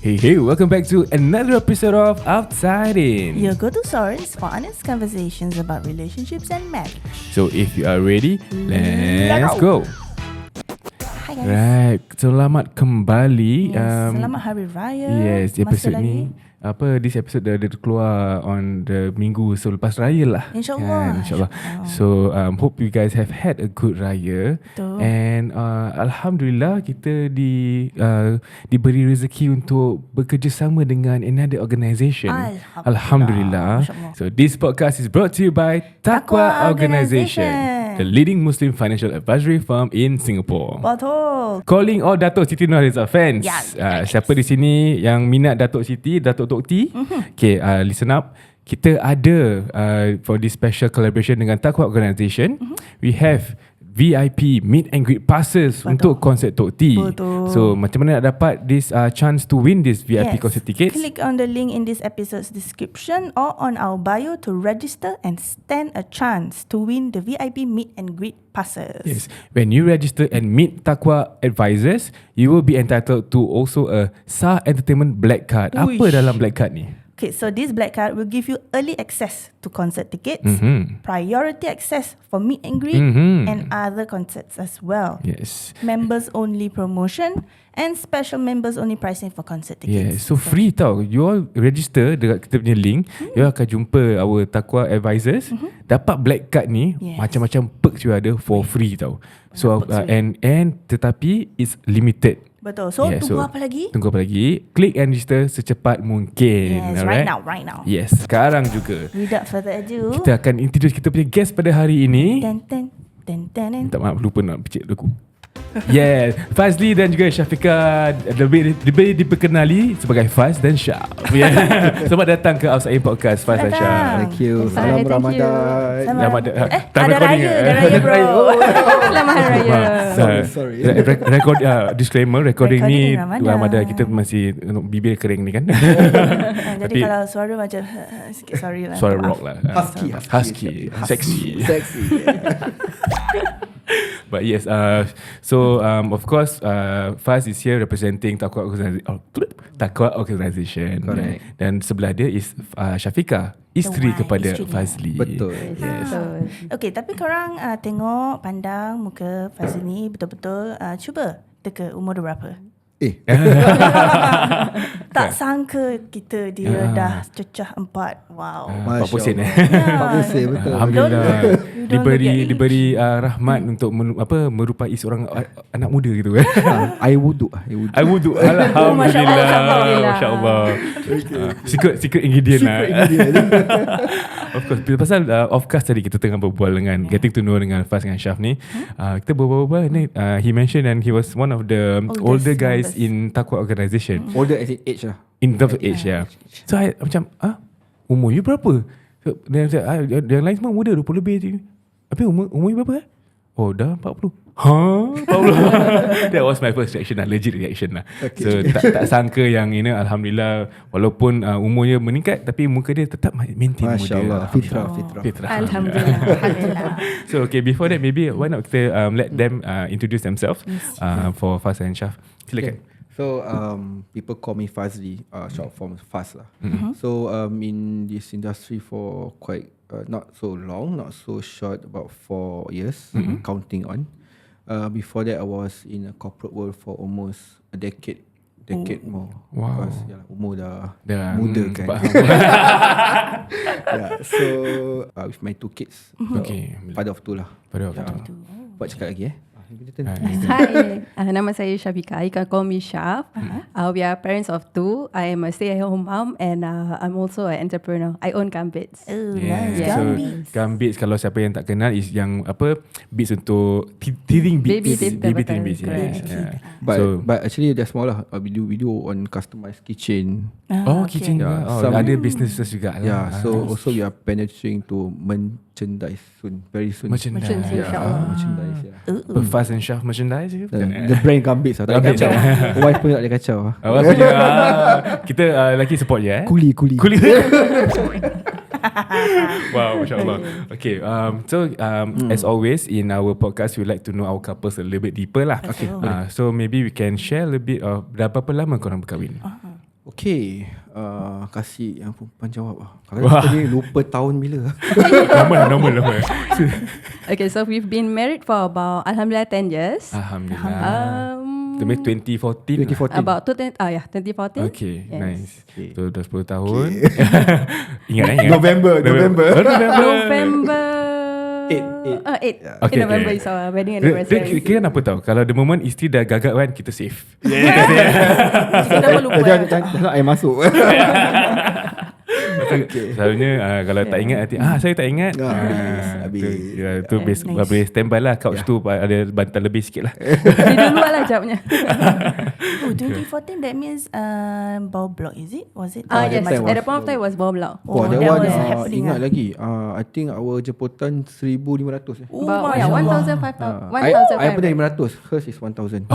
Hey, welcome back to another episode of Outside In. Your go-to source for honest conversations about relationships and marriage. So if you are ready, let's go. Hi guys. Right, selamat kembali. Yes, selamat Hari Raya. Yes, episode ni this episode dah keluar on the minggu selepas raya lah. InsyaAllah. InsyaAllah. So hope you guys have had a good raya. Betul. And alhamdulillah kita diberi rezeki untuk bekerjasama dengan another organisation. Alhamdulillah. So this podcast is brought to you by TAQWA Organisation, the leading Muslim financial advisory firm in Singapore. Betul. Calling all Datuk Siti Nurhaliza fans. Yes. Siapa di sini yang minat Datuk Siti, Datuk Tok T? Okay, listen up. Kita ada for this special collaboration dengan TAQWA Organisation, we have VIP meet and greet passes untuk konsert Tok T. Betul. So macam mana nak dapat this chance to win this VIP concert tickets? Click on the link in this episode's description or on our bio to register and stand a chance to win the VIP meet and greet passes. Yes. When you register and meet TAQWA advisors, you will be entitled to also a SAH-Entertainment Black Card. Uish. Apa dalam Black Card ni? Okay, so this Black Card will give you early access to concert tickets, priority access for meet and greet, and other concerts as well. Yes. Members only promotion and special members only pricing for concert Yeah, tickets. so free tau. You all register dekat kita punya link, you all akan jumpa our TAQWA advisors. Dapat Black Card ni, macam-macam perks you ada for free tau. So and tetapi it's limited. Betul. So tunggu apa lagi? Tunggu apa lagi? Click and register secepat mungkin. Yes, alright? right now. Yes, sekarang juga. Without further ado, Kita akan introduce kita punya guest pada hari ini. ten. Tak maaf, lupa nak picit lagu. Yeah, Fazli dan juga Syafiqah lebih diperkenali sebagai Faz dan Syaf. Yeah. Selamat datang ke Outside In Podcast, Faz dan Syaf. Thank you. Salam Ramadan. Selamat ada raya bro. Selamat Hari Raya. Sorry. Record disclaimer, recording ni Ramadan. kita masih bibir kering ni kan. Jadi kalau suara macam sikit sorry lah. Suara rock lah. Husky. Sexy. But yes, so of course, Faz is here representing TAQWA Organisation. Correct. Dan sebelah dia is Syafiqah, isteri kepada isteri. Fazli. Betul. Yes. Okay, tapi korang tengok, pandang muka Fazli ni betul-betul, cuba teka umur dia berapa? Tak sangka kita dia dah cecah 4. Wow. 40 sen 40 betul. Alhamdulillah Don't diberi rahmat untuk merupai seorang anak muda gitu. Air wuduk. Alhamdulillah. Masya-Allah. Secret ingredient lah. Of course, pasal off-cast tadi kita tengah berbual dengan getting to know dengan Faz dengan Syaf ni. Kita berbual ni, he mentioned and he was one of the older guys in TAQWA Organisation. Older as in age lah. In terms of age, yeah. So I macam, umur you berapa? So, yang lain semua muda 20 lebih je. Tapi umur you berapa? Oh, dah 40. 40. That was my first reaction lah, legit reaction lah. Okay. So tak sangka yang ini, alhamdulillah, walaupun umurnya meningkat tapi muka dia tetap maintain muda. Masya-Allah, fitrah. Alhamdulillah. So okay, before that maybe why not kita let them introduce themselves for Faz and Syaf. Silakan. Okay. So people call me Fazli, short form Faz lah. So in this industry for quite not so long, not so short, about 4 years, counting on. Before that, I was in a corporate world for almost a decade more. Wow. Because umur dah muda kan. So with my 2 kids. Okay. Father of 2 lah. Buat cakap lagi Hi, nama saya Syafiqah. You can call me Syaf. We are parents of 2. I am a stay-at-home mom and I'm also an entrepreneur. I own Gambits. Nice. So Gambits, kalau siapa yang tak kenal, is yang beats untuk teething beats. Baby teething beats. Yeah. But actually they're small lah. We do on customized kitchen. Kitchen. Ada businesses juga lah. Yeah. So also we are penetrating to merchandise soon, very soon. Merchandise. Merchandise. Faz and Syaf merchandise ke? The brand Gambits lah. Tak kacau. Wife pun tak boleh kacau. Kita lagi support je. Kuli. Wow, masya-Allah. Okay, so as always in our podcast, we like to know our couples a little bit deeper lah. Okay. So maybe we can share a little bit of dah berapa lama korang berkahwin? Okay, kasih yang perempuan jawab lah. Kadang-kadang kita ni lupa tahun bila. Normal. Okay, so we've been married for about Alhamdulillah 10 years. Alhamdulillah. Itu 2014. 2014. About 2014. Okay, Yes. nice. Okay. So dah 10 tahun. Ingat. November. November 8. Okay, November okay. is our wedding anniversary. Kira apa tahu? Kalau the moment isteri dah gagap kan, kita safe. Kita dah lupa. Jangan air masuk. Selalunya kalau tak ingat nanti saya tak ingat. Habis. Tu boleh standby lah. Couch tu ada bantal lebih sikit lah. Tidur luar lah jawabnya. 2014, that means bawah block, is it? Was it? Yes, that at the was- point of time it was bawah block. Wah, that that one was happening. ingat lagi. I think our jemputan 1,500. Oh About my Allah. 1,500. I pun dah 500. Hers is 1,000.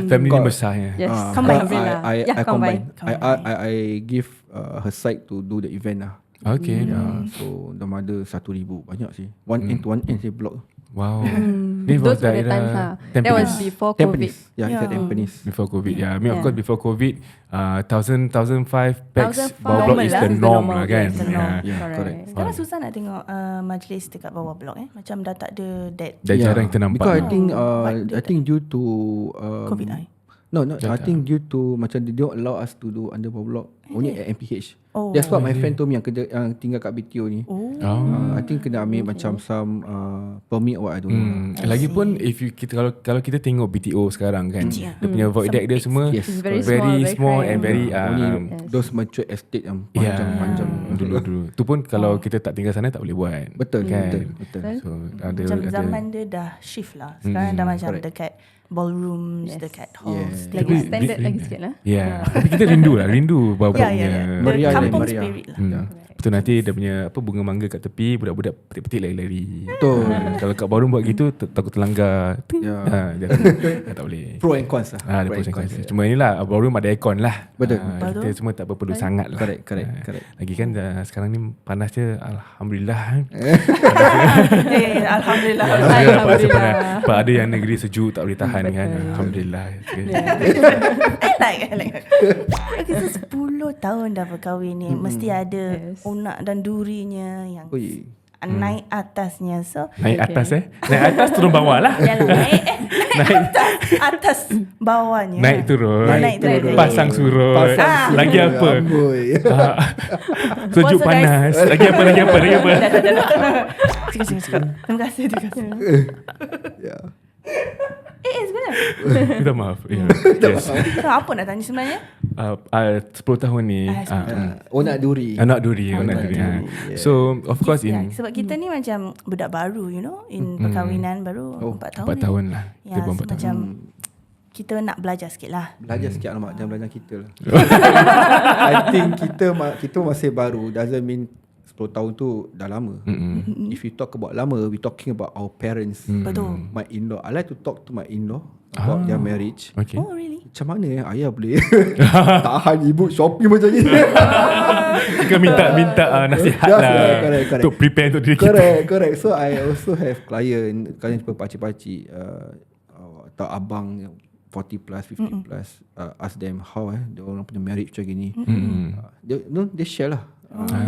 Family ni Kau- besarnya. Yes. Combine. I combine. Combine. I give her side to do the event lah. Okay. So the mother 1,000 banyak sih. One end to one end saya block. Wow. This Those was were the times lah. That was before COVID. Tampines. Yeah, it's at Tampines. Before COVID. Yeah, I mean of Yeah. course before COVID 1,005 packs 1,005 bawah block is the is the norm normal, lah kan. yes, the norm. Yeah, Correct. correct. Sekarang susah nak tengok majlis dekat bawah blok Macam dah tak ada that Dah jarang kita nampak. Because I think due to COVID No, I think due to macam they don't allow us to do under bawah block only at MPH. Oh. That's what my friend told me yang tinggal kat BTO ni. I think kena ambil macam some permit or what I don't know. Lagipun if you kalau kita tengok BTO sekarang kan, dia punya void deck dia semua Yes, It's very very small cramped. and very Only those mature estate yang panjang-panjang. dulu. Tu pun kalau kita tak tinggal sana tak boleh buat. Betul, kan. betul. So ada Macam zaman dia dah shift lah. Sekarang dah macam correct. dekat ballrooms, dekat halls. Yeah. Lagi Tapi- standard lagi sikit lah. Ya. Tapi kita rindu bau Ya, baunya. ya. Meriah The dan kampung meriah. spirit lah. Betul, nanti dia punya bunga mangga kat tepi, budak-budak petik-petik lari-lari. Betul. Kalau kat ballroom buat gitu takut terlanggar. Ya. Tak boleh. Pro and cons lah. Ada pros and cons. Cuma inilah ballroom ada aircon lah. Betul. Kita semua tak perlu sangat lah. Correct. Lagi kan sekarang ni panas je, alhamdulillah. Alhamdulillah. Alhamdulillah. Ada yang negeri sejuk tak boleh tahan kan. Alhamdulillah. I like. Okay, so 10 tahun dah berkahwin ni. Mesti ada unak dan durinya yang Ui. naik atasnya. So Naik atas Naik atas turun bawah lah. yalah, naik atas bawahnya. Naik turun. Naik turun. Pasang surut. Lagi apa? Amboi. Sejuk Puasa, guys. panas. Lagi apa? Cakap. Terima kasih. Ya. Sebenarnya. Minta maaf. Yes. So, apa nak tanya sebenarnya? 10 tahun ni Onak duri. anak duri. So of course Ya, in sebab kita ni macam budak baru, in perkahwinan baru 4 tahun 4 ni. tahun lah. Ya, Kita so 4 tahun. macam kita nak belajar sikit lah. Belajar sikit alamak, jangan belajar kita lah. I think kita masih baru. Doesn't mean 10 tahun tu dah lama. If you talk about lama, we talking about our parents. Betul. My in-law. I like to talk to my in-law about their marriage. Okay. Oh, really? Macam mana ayah boleh tahan ibu shopping macam ni. Kita minta nasihat Yes, lah. correct. Untuk prepare untuk diri kita. Correct. So I also have client jumpa pakcik-pakcik atau abang yang 40 plus, 50 plus, ask them how dia orang punya marriage macam gini. They share lah.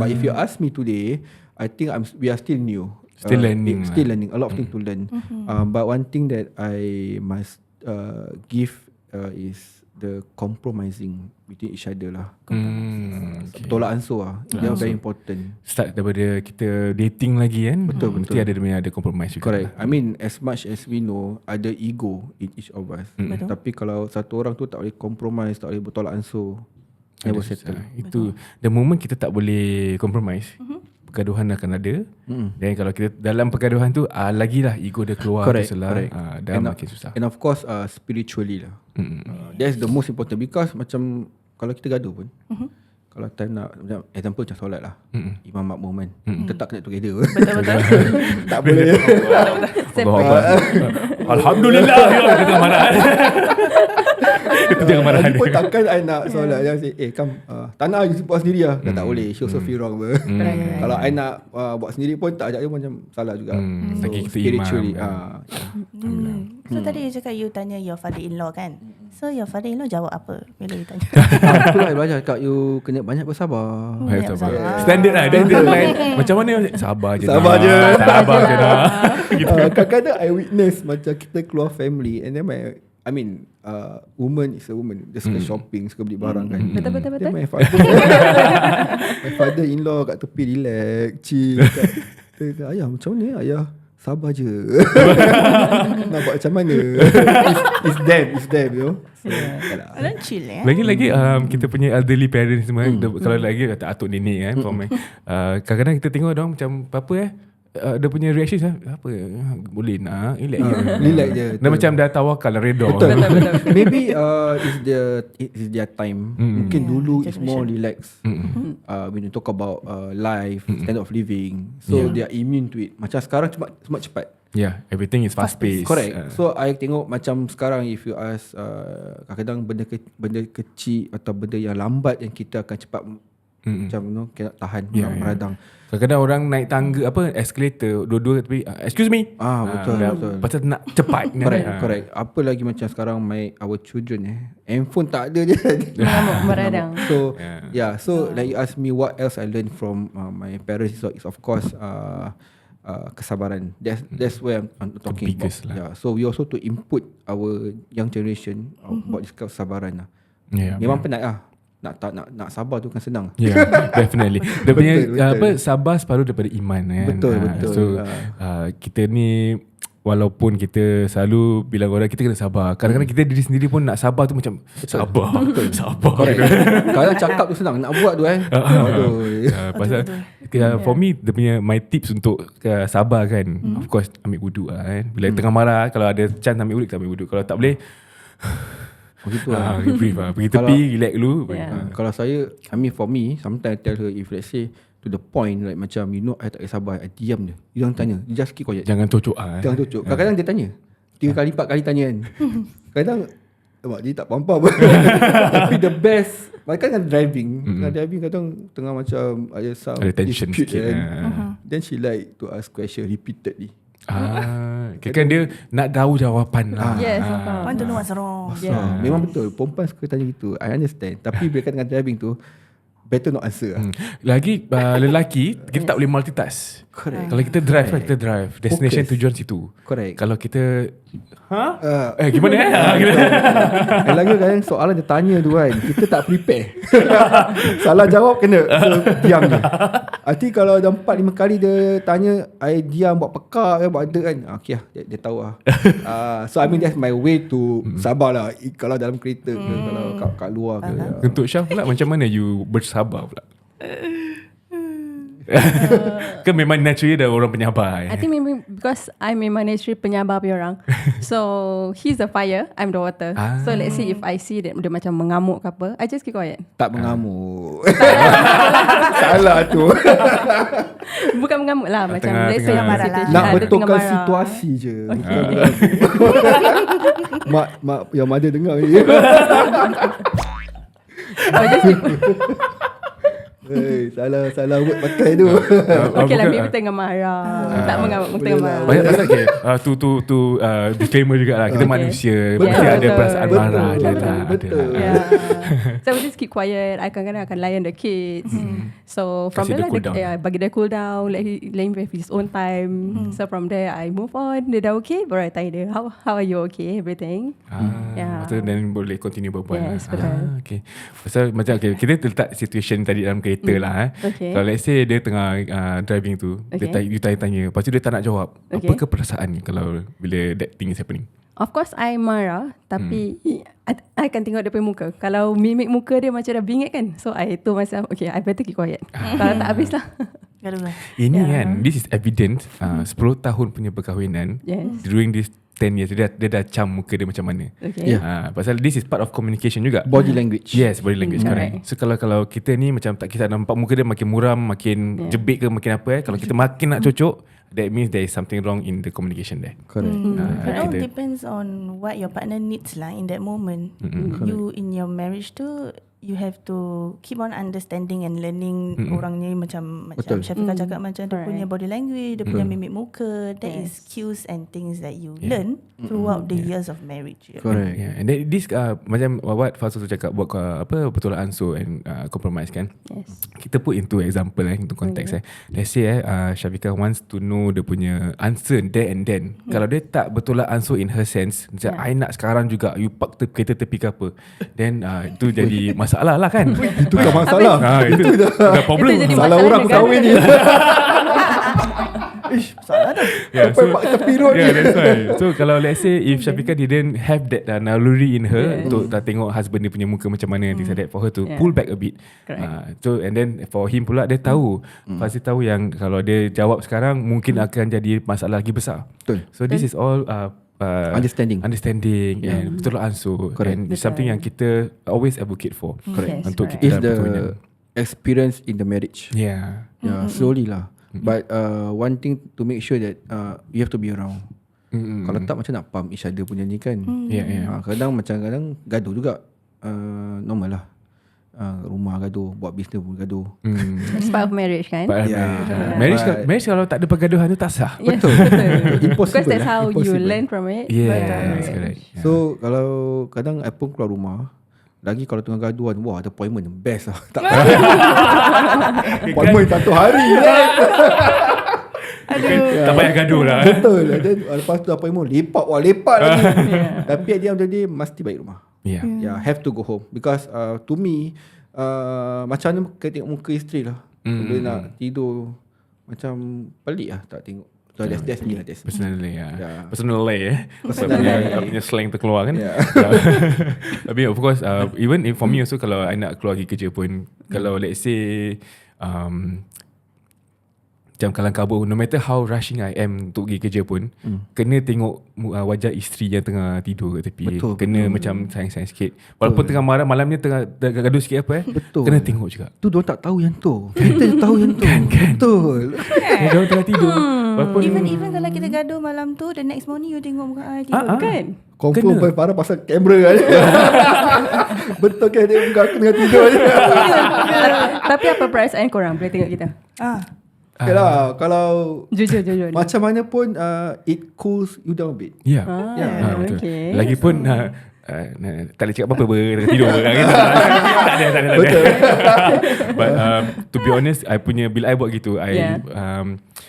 But if you ask me today, I think we are still new. Still learning Still learning. A lot of things to learn. But one thing that I must give is the compromising between each other lah. Tolak ansur lah. Dia very important. Start daripada kita dating lagi kan. Betul. Mesti ada compromise juga. Correct. I mean, as much as we know, ada ego in each of us. Tapi kalau satu orang tu tak boleh compromise, tak boleh bertolak ansur, never settle. Itu the moment kita tak boleh compromise, pergaduhan akan ada. Dan kalau kita dalam pergaduhan tu lagilah ego dia keluar. Correct. Dah makin susah. And of course spiritually lah. That's the most important. Because macam kalau kita gaduh pun, Kalau time nak macam example macam solat lah, imam makmum kan, tetap kena together. Betul-betul. Tak boleh. Allah Akbar. Alhamdulillah. Kita jangan marah. Kita jangan marah. Lagi pun takkan I nak solat jangan say, come tanah you buat sendiri lah. Tak boleh, she also feel wrong. Kalau I nak buat sendiri pun tak ajak dia macam salah juga. Lagi kita spiritually imam. So tadi you cakap you tanya your father-in-law kan. So your father-in-law jawab apa bila you tanya? itulah I belajar kat you kena banyak bersabar. Banyak Sabar. bersabar. Standard lah. Dia lain. Macam mana? Sabar je. Sabar je. Sabar je dah. Kadang-kadang I witness macam kita keluar family and then woman is a woman. Dia suka shopping, suka beli barang kan. Betul. Then my father-in-law kat tepi relax, chill. Dia, ayah macam mana ayah? Sabar je. Nak buat macam mana? It's them, you know. So, Alah chill Lagi-lagi kita punya elderly parents semua kalau lagi kata atuk nenek kan kadang-kadang kita tengok orang macam apa dia punya reaction apa boleh nak relax je. Relax je. Dia macam dah tawakal redha. Betul. Maybe is their time. Mungkin dulu is more relaxed. When you talk about life, standard of living, so they are immune to it. Macam sekarang semua cepat. Yeah, everything is fast paced. Correct. So I tengok macam sekarang if you ask kadang-kadang benda kecil atau benda yang lambat yang kita akan cepat macam kena tahan, meradang. Kadang-kadang orang naik tangga escalator dua-dua tapi excuse me. Betul. Pasal nak cepat. Correct. Apa lagi macam sekarang our children handphone tak ada je. Meradang. So so like you ask me what else I learned from my parents is of course kesabaran. That's where I'm talking about. Lah. So we also to input our young generation about this kesabaran lah. Memang penat lah. Nak sabar tu kan senang. Definitely. Dia punya sabar separuh daripada iman kan. Betul. So kita ni walaupun kita selalu bilang orang kita kena sabar, kadang-kadang kita diri sendiri pun nak sabar tu macam sabar. Kadang cakap tu senang, nak buat tu pasal for me dia punya my tips untuk sabar kan, of course ambil wuduk lah kan. Bila tengah marah, kalau ada chance ambil wuduk, kita ambil wuduk. Kalau tak boleh begitu lah. Pergi tepi, relax dulu. Kalau saya, for me, sometimes I tell her, if let's say to the point like macam I tak boleh sabar, I diam je. You jangan tanya, you just keep quiet. Jangan tocok Jangan tocok. Kadang-kadang dia tanya 3 kali 4 kali tanya kan. Kadang dia tak faham. Tapi the best, kan driving. Driving kadang tengah macam ada tension sikit kan. Then she like to ask question repeatedly. Kan dia nak tahu jawapan lah. Yes. Want to know what's wrong. Memang betul. Perempuan suka tanya gitu. I understand. Tapi bila kan dengan driving tu, better not answer. Lagi lelaki kita tak boleh multitask. Correct. Kalau kita drive kita drive. Destination Focus. tujuan situ. Correct. Kalau kita gimana Lagi kadang soalan dia tanya tu kan, kita tak prepare. Salah jawab kena. So diam je. Nanti kalau dah 4-5 kali dia tanya, I diam buat pekak buat ada kan. Okay lah, dia tahu lah. So I mean that's my way to sabar lah. Kalau dalam kereta ke, kalau kat luar ke. Untuk Syaf pula, macam mana you bersabar pula? Kan memang naturally dah orang penyabar. I think maybe because I memang naturally penyabar punya orang. So he's the fire, I'm the water. So let's say if I see that dia macam mengamuk ke apa, I just keep quiet. Tak mengamuk. Salah tu. Bukan mengamuk lah, macam let's say marah lah. Nak betulkan situasi je. Mak yang mother dengar ni. Salah word pakai tu. Okay lah, maybe tengah marah. Tak mengamuk, tengah marah. Banyak pasal tu disclaimer jugalah. Kita manusia. Mesti ada perasaan marah je lah. Betul. So we just keep quiet. I kadang-kadang akan layan the kids. So from Kasih there dia cool down. bagi dia cool down, let him have his own time. So from there I move on. Dia dah okay, baru I tanya dia, how are you, okay, everything. Betul, then boleh continue berbual. Yes, betul. Okay. Pasal macam kita letak situation tadi dalam kereta lah. Okay. Kalau let's say dia tengah driving tu, Okay. dia tanya-tanya, lepas tu dia tak nak jawab. Okay. Apakah perasaan ni kalau bila that thing is happening? Of course I marah, tapi I akan tengok dia punya muka. Kalau mimik muka dia macam dah bingit kan, so I tu macam okay, I better keep quiet. Kalau tak habis lah. Ini kan, this is evidence 10 tahun punya perkahwinan. Yes. During this 10 years dia dah cam muka dia macam mana. Okay. Pasal this is part of communication juga. Body language. Yes, body language, correct. So kalau kita ni macam tak, kita nampak muka dia makin muram, makin jebik ke, makin apa kalau kita makin nak cocok, that means there is something wrong in the communication there. Correct. It all depends on what your partner needs lah in that moment. You in your marriage tu, you have to keep on understanding and learning orangnya macam Syafiqah cakap macam dia punya body language, dia punya mimik muka. That is cues and things that you learn throughout the years of marriage. Correct. And then this macam what Faz tu cakap buat betul answer and compromise kan. Yes. Kita put into example into konteks Let's say Syafiqah wants to know dia punya answer there and then. Kalau dia tak betul answer in her sense, macam I nak sekarang juga, you park kereta tepi ke apa, then itu jadi masalah lah kan. Itu kan masalah. Itu dah problem. Itu jadi Salah masalah orang negara. kahwin ni. Salah dah. So, tepi road ni. that's why. So kalau let's say if Syafiqah didn't have that naluri in her untuk tak tengok husband dia punya muka macam mana, things like that, for her to pull back a bit. So and then for him pula dia tahu, pasti tahu yang kalau dia jawab sekarang mungkin akan jadi masalah lagi besar. Betul. So this is all Understanding. and betul answer. And it's something yang kita always advocate for. Correct. Untuk Yes, kita It's dalam the perkahwinan. experience in the marriage. Yeah. Slowly lah. But one thing to make sure that you have to be around. Kalau tak macam nak pump each other punya ni kan. Kadang gaduh juga. Normal lah. Rumah gaduh, buat bisnes pun gaduh. It's part of marriage kan? Marriage kalau tak ada pergaduhan tu tak sah. Yes, Betul. Because Impossible that's how you Impossible. learn from it. Yes, correct. So kalau kadang I pun keluar rumah, lagi kalau tengah gaduhan, wah ada appointment, best lah. Tak appointment satu hari kan. Tak payah gaduh lah. Betul. Dan lepas tu appointment lepak lagi. Tapi at the end of the day mesti balik rumah. Have to go home. Because to me macam mana kita tengok muka isteri lah. Bila nak tidur macam pelik lah tak tengok. So that's me lah. Personally Personally. punya slang terkeluar kan. Tapi of course even if for me also, kalau I nak keluar pergi kerja pun, kalau let's say macam kalang kabut, no matter how rushing I am untuk pergi kerja pun, kena tengok wajah isteri yang tengah tidur kat tepi. Kena macam sayang-sayang sikit. Walaupun tengah marah, malamnya tengah gaduh sikit apa kena tengok juga. Tu diorang tak tahu yang tu. Kita tahu yang tu. Betul. Diorang tengah tidur. Walaupun Even kalau kita gaduh malam tu, the next morning you tengok muka I Kan? Confirm paling parah pasal kamera kan. Betul kan dia muka aku tengah tidur je. Tapi apa perasaan korang bila tengok kita? Okay lah, kalau Jujur. macam mana pun it cools you down a bit. betul. Okay. Lagipun tak boleh cakap apa-apa tengah tidur kan. Tak ada. Betul. But to be honest, bila I buat gitu, I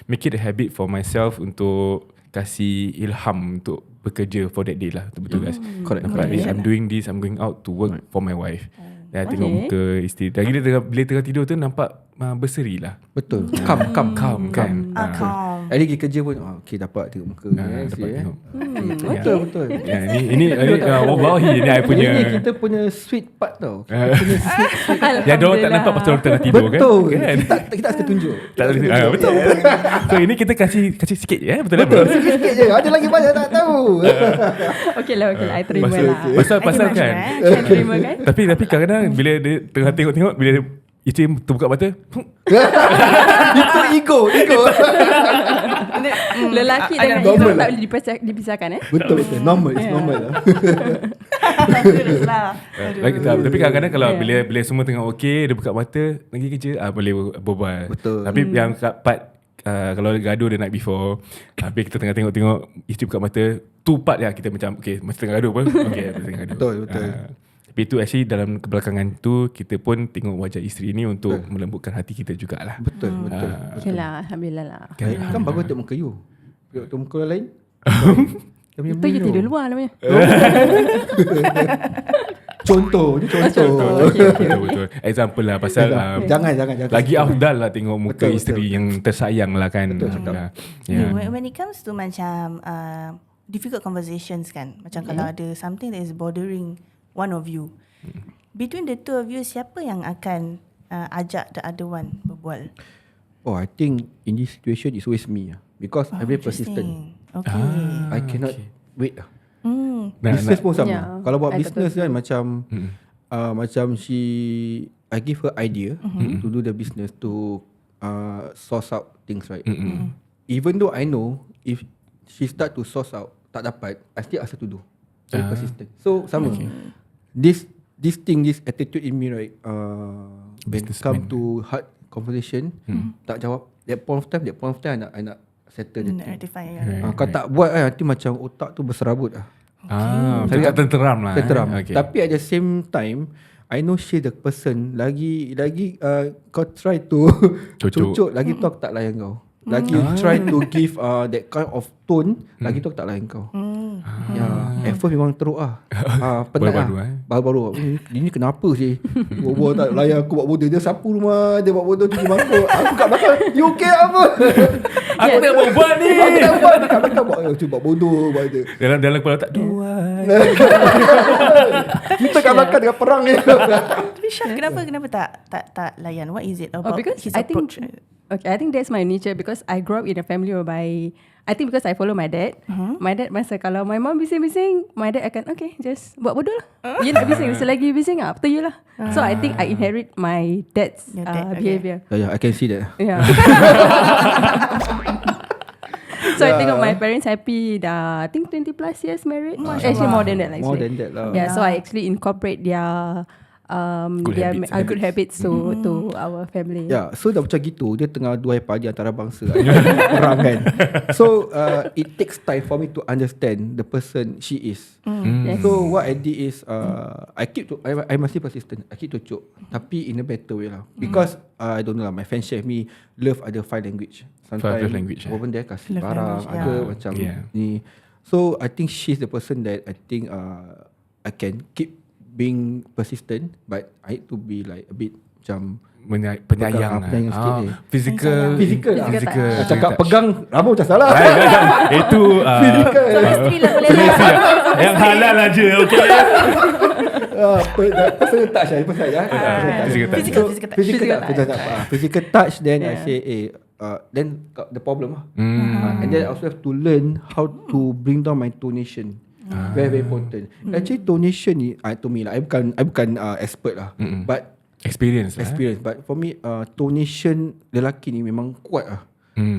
make it a habit for myself untuk kasih ilham untuk bekerja for that day lah. Betul guys. Correct. I'm doing this, I'm going out to work for my wife. Dan tengok muka isteri. Lagi dia bila tengah tidur tu nampak berseri lah. Betul. Calm Calm kan. calm. Hari pergi kerja pun okay dapat tengok muka Dapat tengok. Betul. Ini wallahi ni I punya. Ini kita punya sweet part tau. Kita punya sweet. Yang diorang tak nampak pasal orang tengah tidur kan. Betul. Kan? Kita tak tunjuk. Tak boleh. Betul. So ini kita kasih sikit je betul Betul. Sikit je. Ada lagi banyak tak tahu. Okay lah, I terima lah. Pasal kan. I terima kan? Tapi kadang-kadang bila dia tengah tengok bila dia isteri terbuka mata, Itu ego. Lelaki dengan normal isteri lah. tak boleh dipisahkan Betul. Normal. It's normal lah. Tapi kadang-kadang kalau bila semua tengah okey, dia buka mata lagi kerja, boleh berbual. Betul. Tapi yang part kalau gaduh the night before, habis kita tengah tengok isteri buka mata, tu part yang kita macam okay, masa tengah gaduh pun okay, tengah gaduh. Betul. Tapi itu actually dalam kebelakangan tu kita pun tengok wajah isteri ni untuk melembutkan hati kita jugalah. Betul. Okay lah, Alhamdulillah lah. Kan bagus tengok muka you. Tengok muka orang lain. Itu you tidur luar namanya. Contoh. Betul. Example lah pasal Jangan. lagi afdal lah tengok muka Betul. isteri yang tersayang lah kan. Betul cakap. When it comes to macam difficult conversations kan. Macam kalau ada something that is bothering one of you, between the two of you, siapa yang akan ajak the other one berbual? Oh, I think in this situation it's always me because I'm very persistent. Okay. I cannot wait Hmm. business pun sama. Yeah, Kalau buat I business betul. kan macam I give her idea to do the business, to source out things, right? Even though I know if she start to source out tak dapat, I still ask her to do. Very persistent. So sama. This attitude in me, right? When come to hard conversation, tak jawab. That point of time I nak settle the thing. Rectify. Kalau tak buat nanti macam otak tu berserabut Tapi tak tenteram lah. Tenteram. Okay. Tapi at the same time, I know she the person lagi kau try to cucuk lagi tu aku tak layan kau. Lagi try to give that kind of tone, lagi tu aku tak layan kau. Ya, at first memang teruk penat baru-baru ini kenapa sih? Buat tak layan aku buat bodoh. Dia sapu rumah, dia buat bodoh cuci mangkuk. Aku kat belakang, you okay apa? Aku tengah buat ni. Aku tak buat kat belakang buat bodoh buat dia. Dalam kepala tak dua. Kita kat belakang dengan perang ni. Tapi Syaf, kenapa tak layan? What is it about Because his I think approach? I think that's my nature because I grew up in a family whereby I think because I follow my dad. My dad masa kalau my mom bising-bising, my dad akan okay just buat bodoh lah. You nak bising, selagi bising up to you lah. So I think I inherit my dad's Your dad, okay. behavior. Yeah, I can see that. Yeah. So I think my parents happy dah I think 20 plus years married. Actually more than that More actually. than that lah. Yeah, so I actually incorporate their good habits to our family. Yeah, so dah macam gitu, dia tengah duai padi antara bangsa perang kan. So it takes time for me to understand the person she is. Yes. So what I did is I must be persistent. I keep cucuk, tapi in a better way lah. Because I don't know lah, my friends share me love ada 5 language. Sometimes Love language, over there kasih Love barang, language, ada yeah. macam Yeah. ni. So I think she's the person that I think I can keep being persistent, but I need to be like a bit macam Penyayang penyayang sikit ni. Physical Physical. Cakap pegang rambut macam salah. Itu Isteri lah boleh lah. yang halal aja. Okay. Personal touch lah. Physical touch. Then I say then got the problem lah. And then I also have to learn how to bring down my tonation. Very very important. Actually tonation ni to me lah, I bukan expert lah, but Experience. But for me tonation lelaki ni memang kuat lah.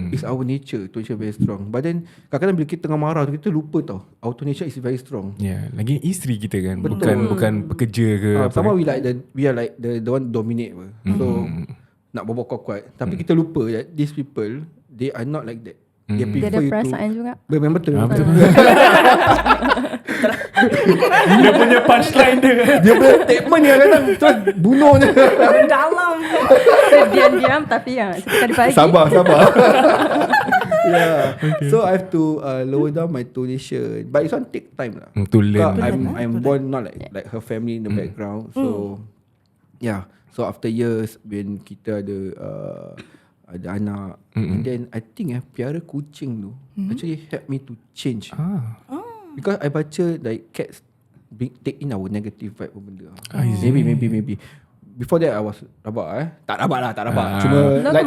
It's our nature. Tonation very strong. But then kadang-kadang bila kita tengah marah tu, kita lupa tau our tonation is very strong. Lagi isteri kita kan. Betul. Bukan pekerja ke apa Sama kan. we are like the one dominate apa. So nak bawa kuat. Tapi kita lupa that these people, they are not like that. They Dia prefer ada you perasaan to juga. memang betul. Dia punya punchline dia. Dia punya statement ni kadang terus bunuh je. Dalam. Diam-diam tapi sekali pagi. Sabar. Yeah. So I have to lower down my tonation. But it's one take time lah. To learn. I'm born not like her family in the background. So yeah. So after years when kita ada anak, and then I think piara kucing tu actually help me to change. Because I baca like cats take in our negative vibe benda. Maybe. Before that I was rabak Tak rabak. Cuma like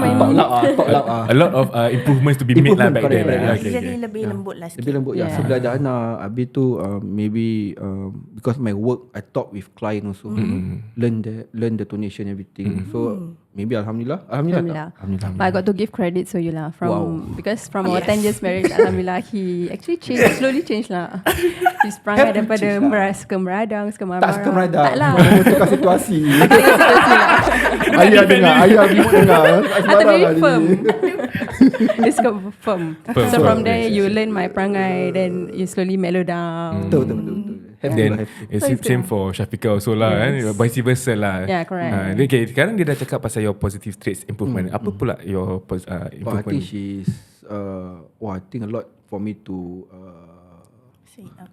talk loud A lot of improvements to be made lah back then. Correct. Jadi lebih lembut lah sikit. Lebih lembut Yeah. Sebelum ada anak, habis tu maybe because my work I talk with client also, learn the tonation everything. So maybe Alhamdulillah. But I got to give credit to you lah because from our Yes. 10 years marriage, Alhamdulillah, he actually slowly changed lah. His perangai daripada suka meradang, suka marah-marah. Tak suka meradang, Tak lah. tukar situasi. Ayah dengar, remote dengar. Atau very firm. Dia suka firm. So Firm. from there you learn my perangai, then you slowly mellow down. Betul. Then it's same for Syafiqah also lah kan. Vice versa lah. Yeah, correct. Okay, sekarang dia dah cakap pasal your positive traits improvement. Apa pula your I improvement? think she's I think a lot for me to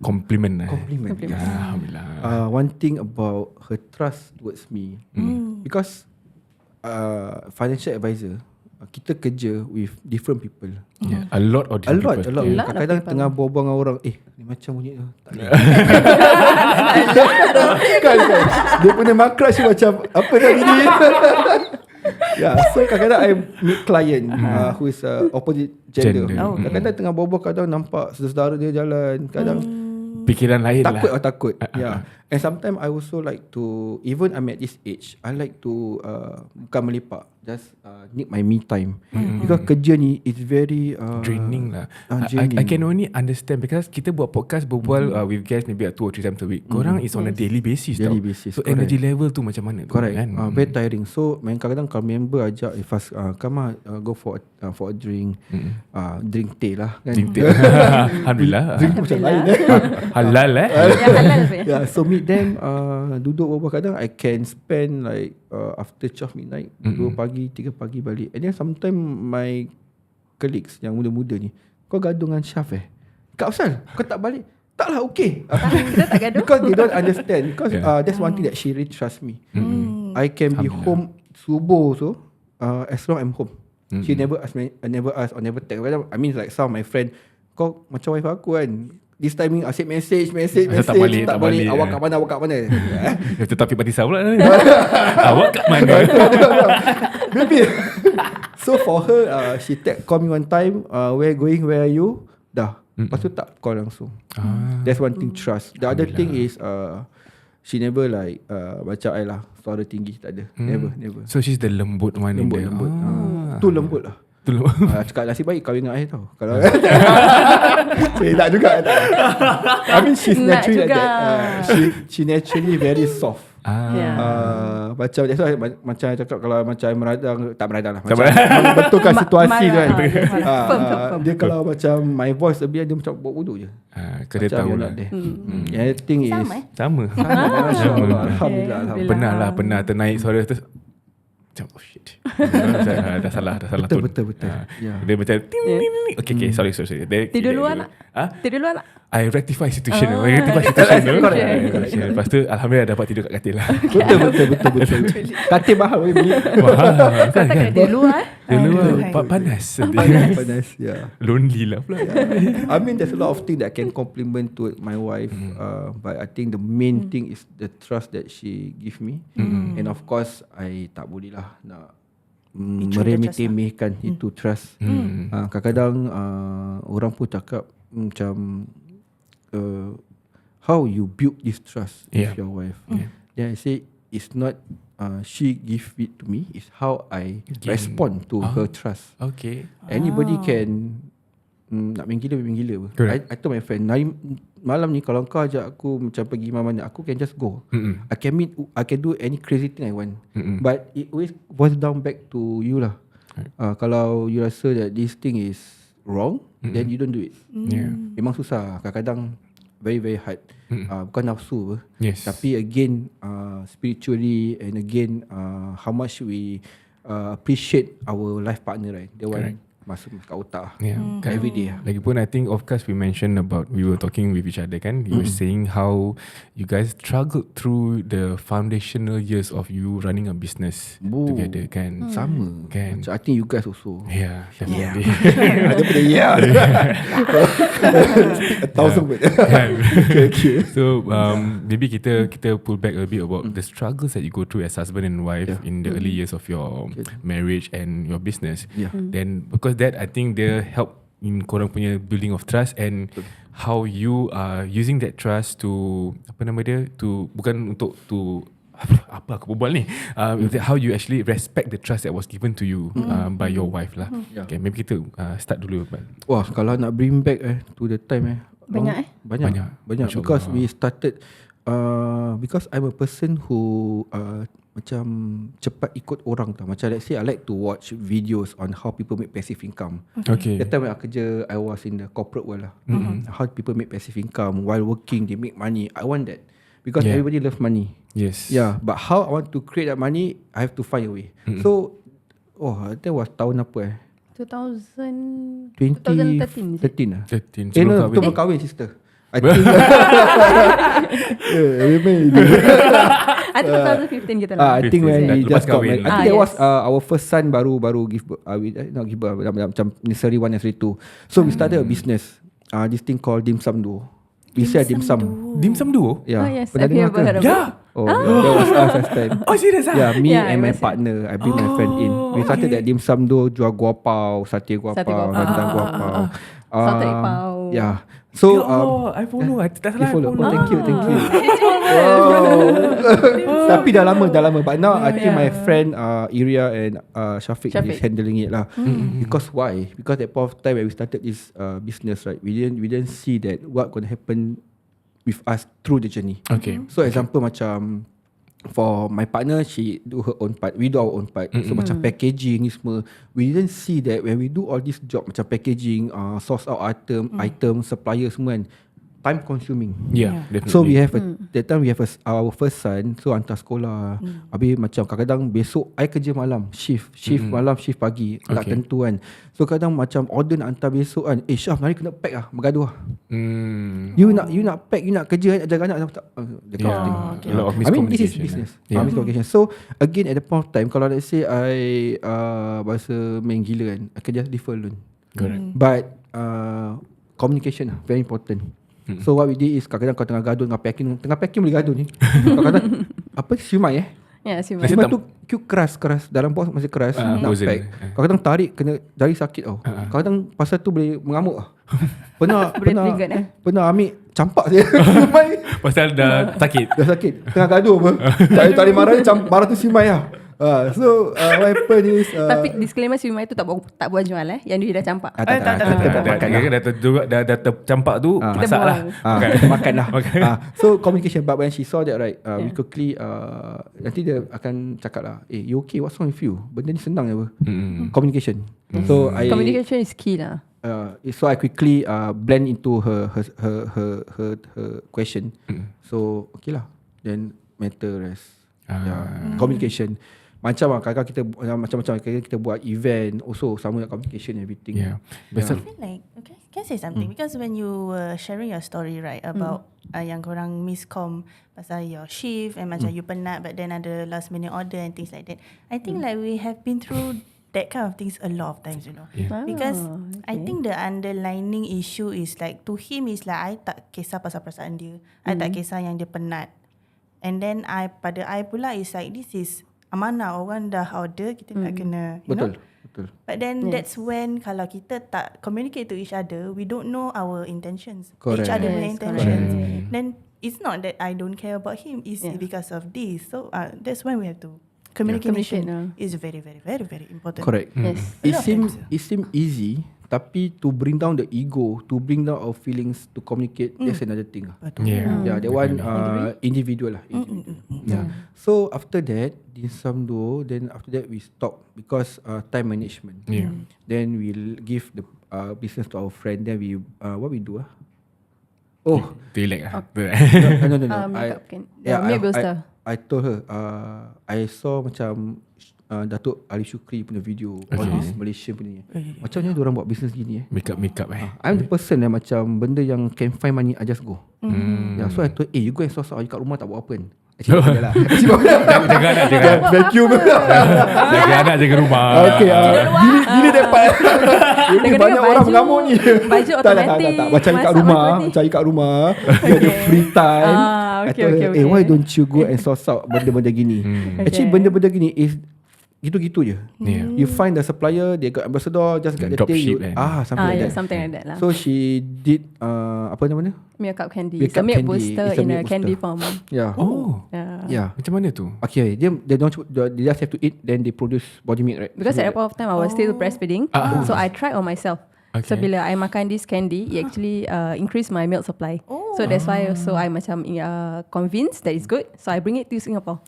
Compliment lah. compliment. Alhamdulillah. One thing about her trust towards me, because financial advisor kita kerja with different people. Yeah. A lot of different people. A lot. Yeah. Kadang-kadang tengah berbual dengan orang, ni macam bunyi tu. Tak boleh. kan. Dia punya makraj macam apa dah ini. So kadang-kadang I meet client who is opposite gender. Kadang-kadang tengah berbual, kadang nampak saudara dia jalan, kadang Fikiran lain takut. And sometimes I also like to, even I'm at this age, I like to bukan melepak, just need my me time. Because kerja ni is very draining lah. Draining. I can only understand because kita buat podcast berbual with guests maybe 2 or 3 times a week. Korang is on a daily basis tau. So correct. energy level tu macam mana tu? Correct. Kan? Very tiring. So kadang-kadang kalau member ajak, Faz, come go for a drink, drink teh lah kan. Drink teh. Alhamdulillah. Drink macam lain Halal Halal. So meet them, duduk beberapa kadang I can spend like after 12 midnight, 2 pagi, 3 pagi balik. And then sometimes my colleagues yang muda-muda ni, kau gaduh dengan Syaf Kak Afsal, kau tak balik? Taklah, okay. Kita tak gaduh. Because they don't understand. Because that's one thing that she really trusts me. I can be home subuh so as long I'm home. She never ask me, never text. I mean like some of my friend, kau macam wife aku kan, this timing asyik message tak balik. Awak kat mana Tetapi pada saya pula awak kat mana? Maybe. So for her, she call me one time, where are you? Dah. Lepas tu tak call langsung. That's one thing, trust. The other thing is she never like macam I lah, suara tinggi, tak ada. Never. So she's the lembut one. Lembut. Tu lembut lah. Cakap nasib baik kahwin dengan I tau. Kalau tak juga. I mean she's naturally like that. She naturally very soft. Macam that's why, macam cakap kalau macam tak meradang lah. Macam betulkan situasi tu kan. Dia kalau macam my voice lebih, dia macam buat bodoh je. Kena tahu lah. I think is Sama. Alhamdulillah. Pernah ternaik suara tu macam oh shit. dah salah Betul. Dia macam okay, sorry. Tidur luar nak? I rectify situation. Lepas tu alhamdulillah dapat tidur kat katil lah. Betul. Katil mahal beli. Kata kat dia luar. Dia luar panas. Panas. Lonely lah pula. I mean there's a lot of things that I can compliment to my wife, but I think the main thing is the trust that she give me. And of course I tak boleh lah nak meremeh-temehkan itu trust. Kadang-kadang orang pun cakap macam how you build this trust with your wife. Then I say it's not she give it to me, it's how I respond to her trust. Okay. Anybody can nak main gila. I told my friend, malam ni kalau kau ajak aku macam pergi mana-mana, aku can just go. I can do any crazy thing I want. But it always boils down back to you lah. Kalau you rasa that this thing is wrong, then you don't do it. Memang susah. Kadang-kadang very very hard. Bukan nafsu tapi again spiritually, and again how much we appreciate our life partner, right? The one masuk kat otak every day. Lagipun I think of course we mentioned about, we were talking with each other kan, you were saying how you guys struggled through the foundational years of you running a business together kan. Sama kan. So I think you guys also. Definitely. Ada pada 1,000 word. Okay. So maybe kita pull back a bit about the struggles that you go through as husband and wife in the early years of your marriage and your business. Then because that I think they help in korang punya building of trust, and how you are using that trust to bukan untuk apa aku berbual ni, how you actually respect the trust that was given to you by your wife lah. Okay, maybe kita start dulu. Wah, kalau nak bring back to the time Banyak. Because we started because I'm a person who macam cepat ikut orang tau. Macam let's say I like to watch videos on how people make passive income. Okay. That time when I kerja, I was in the corporate world lah. How people make passive income while working, they make money. I want that because everybody loves money. Yes. But how I want to create that money, I have to find a way. So that was tahun apa 2013 lah. 13. Tu belum kahwin sister. I think I I think 2015 kita lah. I think when we Lepas just got kahwin married. I lah. think that was Yes. our first son baru give birth. Not give birth, macam nursery 1 nursery 2. So we started a business. This thing called dim sum duo. We sell dim sum. Dim sum duo? Yeah. Oh, yes, Pernah I've dengar never ke? heard of Ya. Oh, that was our first time. Oh, serious ah? Yeah, me Yeah, and I my was- partner. I bring my friend in. We started that dim sum duo, jual guapau, sate guapau, rendang guapau. Salted egg pau. Yeah. So Ya Allah, I follow. I tak you salah, I follow. follow. Oh, thank you. Tapi dah lama. But now I think my friend Iria and Shafiq is handling it lah. Because why? Because that point of time when we started this business, right, we didn't see that what gonna happen with us through the journey. Okay. So example macam for my partner, she do her own part, we do our own part. So macam packaging ni semua, we didn't see that when we do all this job macam packaging, source out item, supplier semua kan, time consuming. Yeah, definitely. So we have that time we have our first son, so hantar sekolah. Habis macam kadang-kadang besok I kerja malam, shift malam, shift pagi, tak tentu kan. So kadang macam order nak hantar besok kan, Syaf hari kena pack lah, bergaduh lah. You nak pack, you nak kerja, jaga anak tak. That kind of thing. A lot of I mean this is miscommunication. business. Yeah. Miscommunication. So again at the point of time, kalau let's say I bahasa main gila kan, I can just defer loan. Correct. But communication lah, very important. So what we did is kadang-kadang kau tengah gaduh tengah packing boleh gaduh ni. Kadang-kadang apa siumai Yeah, si siumai tu cute keras dalam box masih keras nak frozen. pack. Kadang-kadang tarik kena jari sakit tau. Kadang pasal tu boleh mengamuk lah. Pernah triggered, pernah ambil campak saya siumai Pasal dah sakit. dah sakit tengah gaduh apa. Tarik marah ni marah tu siumai lah. So what happened is Tapi disclaimer siumai tu tak buat jual yang dia dah campak. tak Dah tercampak tu masak lah. kita makan lah. So communication. But when she saw that right, we quickly nanti dia akan cakap lah, you okay, what's wrong with you? Benda ni senang je apa. Communication. So Communication is key lah. So I quickly blend into her question. So okay lah, then matter rest. Communication. Macam kadang-kadang kita macam-macam kita buat event also sama dengan communication everything. Yeah. I feel like, okay, can I say something? Because when you were sharing your story, right, about yang korang miscom pasal your shift and macam you penat but then ada last minute order and things like that. I think like we have been through that kind of things a lot of times, you know. Yeah. Because I think the underlining issue is like, to him is like, I tak kisah pasal perasaan dia. I tak kisah yang dia penat. And then pada I pula is like, this is amanah, orang dah order, kita nak kena, you know. Betul. But then that's when kalau kita tak communicate to each other, we don't know our intentions. Correct. Each other punya Yes, intentions. correct. Then it's not that I don't care about him, it's because of this. So that's why we have to communication is very, very, very, very important. Correct. Yes. It seems easy, tapi to bring down the ego, to bring down our feelings, to communicate, that's another thing lah. Yeah. That one individual lah. Yeah. So after that, dim sum duo, then after that we stop because time management. Yeah. Then we'll give the business to our friend. Then we what we do Oh, Relax lah. no. Makeup can. Make booster. I told her I saw macam Datuk Ali Shukri punya video, all this Malaysian punya. Macam mana diorang buat business gini Makeup I'm the person yang macam benda yang can find money, I just go. Yeah, so I told, you go and source out, you kat rumah tak buat apa kan. Actually lah. Jaga anak, jaga Vacuum. Jaga anak, jaga rumah. Okay, gini dapat. Ini banyak orang mengamuk ni. Baju otomatik. Tak. Cari kat rumah. Dia ada free time. Okay. Why don't you go and source out benda-benda gini. Actually benda-benda gini is gitu-gitu je. Yeah. You find the supplier, they got ambassador, just get the Drop thing. ship Something like that. Something like that lah. So she did apa namanya? Makeup candy. Makeup It's a milk candy. booster It's a in a milk candy booster. form. Yeah. Oh. Yeah. Macam mana tu? Okay, they just have to eat, then they produce body milk, right? Because at that point of time I was still breastfeeding, so I tried on myself. So Okay. bila I makan this candy, it actually increase my milk supply. So that's why also I macam convinced that it's good. So I bring it to Singapore.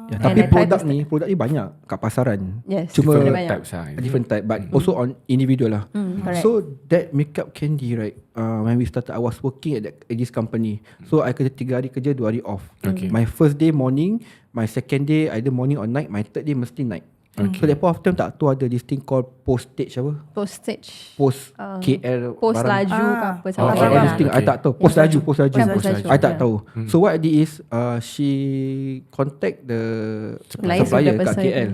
Ya, And tapi I tried produk to ni banyak kat pasaran. Yes, Cuma different Different banyak. types lah. different type, but also on individual lah. correct. So that makeup candy, right? When we started, I was working at this company. So I kerja 3 hari kerja, 2 hari off. Okay. My first day morning, my second day either morning or night, my third day mesti night. So that point of time tak tahu ada this thing called postage apa? Postage. Post KL Post barang. laju ke apa. Oh, something All like this that. thing I tak tahu. Post laju. Post laju, I tak yeah. tahu. So what I did is she contact the Liaise with supplier the kat person. KL.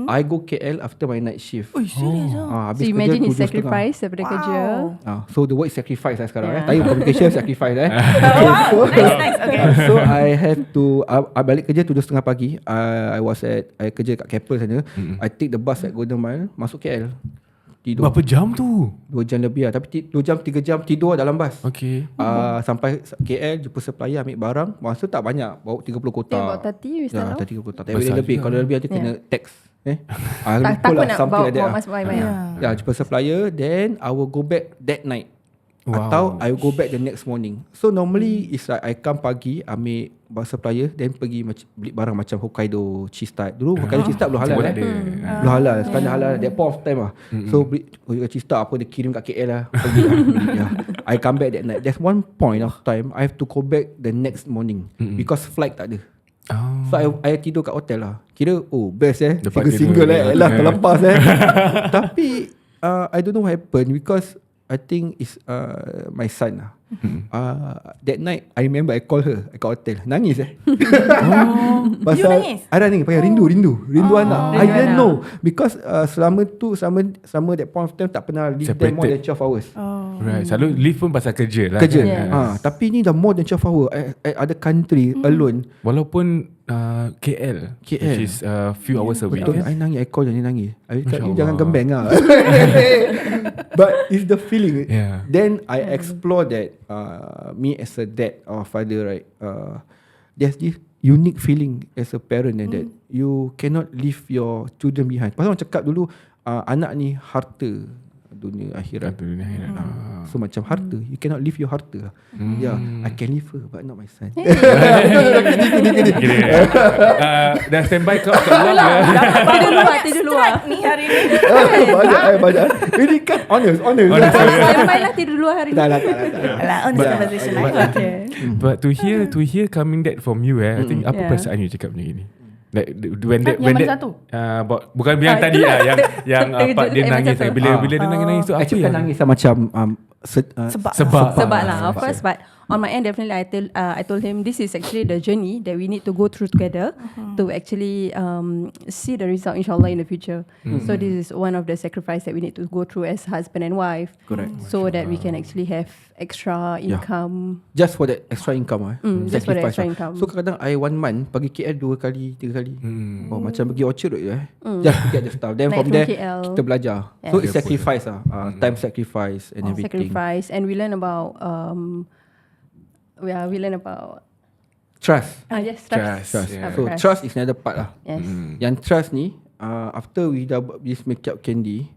I go KL after my night shift. Oh, serious So Habis you kerja imagine his 7:30. sacrifice daripada kerja. So the word is sacrifice sekarang Yeah. Tadi communication sacrifice Wow, nice, okay. So I have to I balik kerja 7:30 pagi. I kerja kat Keppel sana. I take the bus at Golden Mile masuk KL. Tidur Berapa jam tu? 2 jam lebih lah. Tapi 2 jam 3 jam tidur dalam bus. Okay. Sampai KL jumpa supplier ambil barang. Masa tak banyak, bawa 30 kotak. About 30 we start off. 30 kotak. Tak Besar boleh lebih. juga. Kalau lebih nanti kena tax. Takut nak bawa masuk baik-baik. Ya, jumpa supplier. Then I will go back that night. Atau I will go back the next morning. So normally is like I come pagi ambil supplier, then pergi beli barang macam Hokkaido cheese tart. Dulu Hokkaido cheese tart belum halal. Semua tak ada. Belum halal. Sekarang dah halal. That point of time lah. So beli cheese tart apa dia kirim kat KL lah. Pergi lah. Beli lah. I come back that night. There's one point of time I have to go back the next morning because flight tak ada. So I tidur kat hotel lah. Kira best Dapat single tidur. lah terlepas Tapi I don't know what happened because I think it's my son lah. That night I remember I call her kat hotel. Nangis You nangis? I nangis pasal rindu anak. I didn't know because selama that point of time tak pernah leave them more than 12 hours. Right. Selalu leave pun pasal kerja lah. Kerja. Kan? Tapi ni dah more than 12 hours at other country alone. Walaupun KL, which is few hours away. Betul. Kan? I nangis, I call dia nangis. I cakap, Masya you jangan Allah. gembeng lah. But it's the feeling. Yeah. Then I explore that me as a dad or father, right? There's this unique feeling as a parent and that you cannot leave your children behind. Pasal orang cakap dulu anak ni harta dunia akhirat. So macam harta, you cannot leave your harta. Yeah, I can leave her but not my son. Dah standby kau kat luar ke? Tidur luar. Ni hari ni. Banyak. Ini kan honest. Standby lah tidur luar hari ni. Tak lah. Alah, on the conversation lah. Okay. But to hear coming that from you, I think apa Yeah. perasaan you cakap macam ni? Like when Yang mana satu? bukan yang tadi lah, yang apa dia nangis macam tu. bila dia nangis tu apa Actually yang bukan nangis lah, macam Sebab lah, of course. But on my end, definitely, I told him this is actually the journey that we need to go through together to actually see the result, inshallah, in the future. So this is one of the sacrifice that we need to go through as husband and wife. Correct. So that we can actually have extra income. just for that extra income Just for the sacrifice extra lah. income. So kadang-kadang I 1 month pergi KL 2 kali 3 kali. Macam pergi Orchard je just to get the stuff. Then Like from from there KL. kita belajar. Yes. So it's sacrifice time sacrifice and everything. Sacrifice, and we learn about we learn about Trust. yes, Trust, trust. yeah. So trust is another part lah. Yes. Yang trust ni after we dah buat this makeup candy,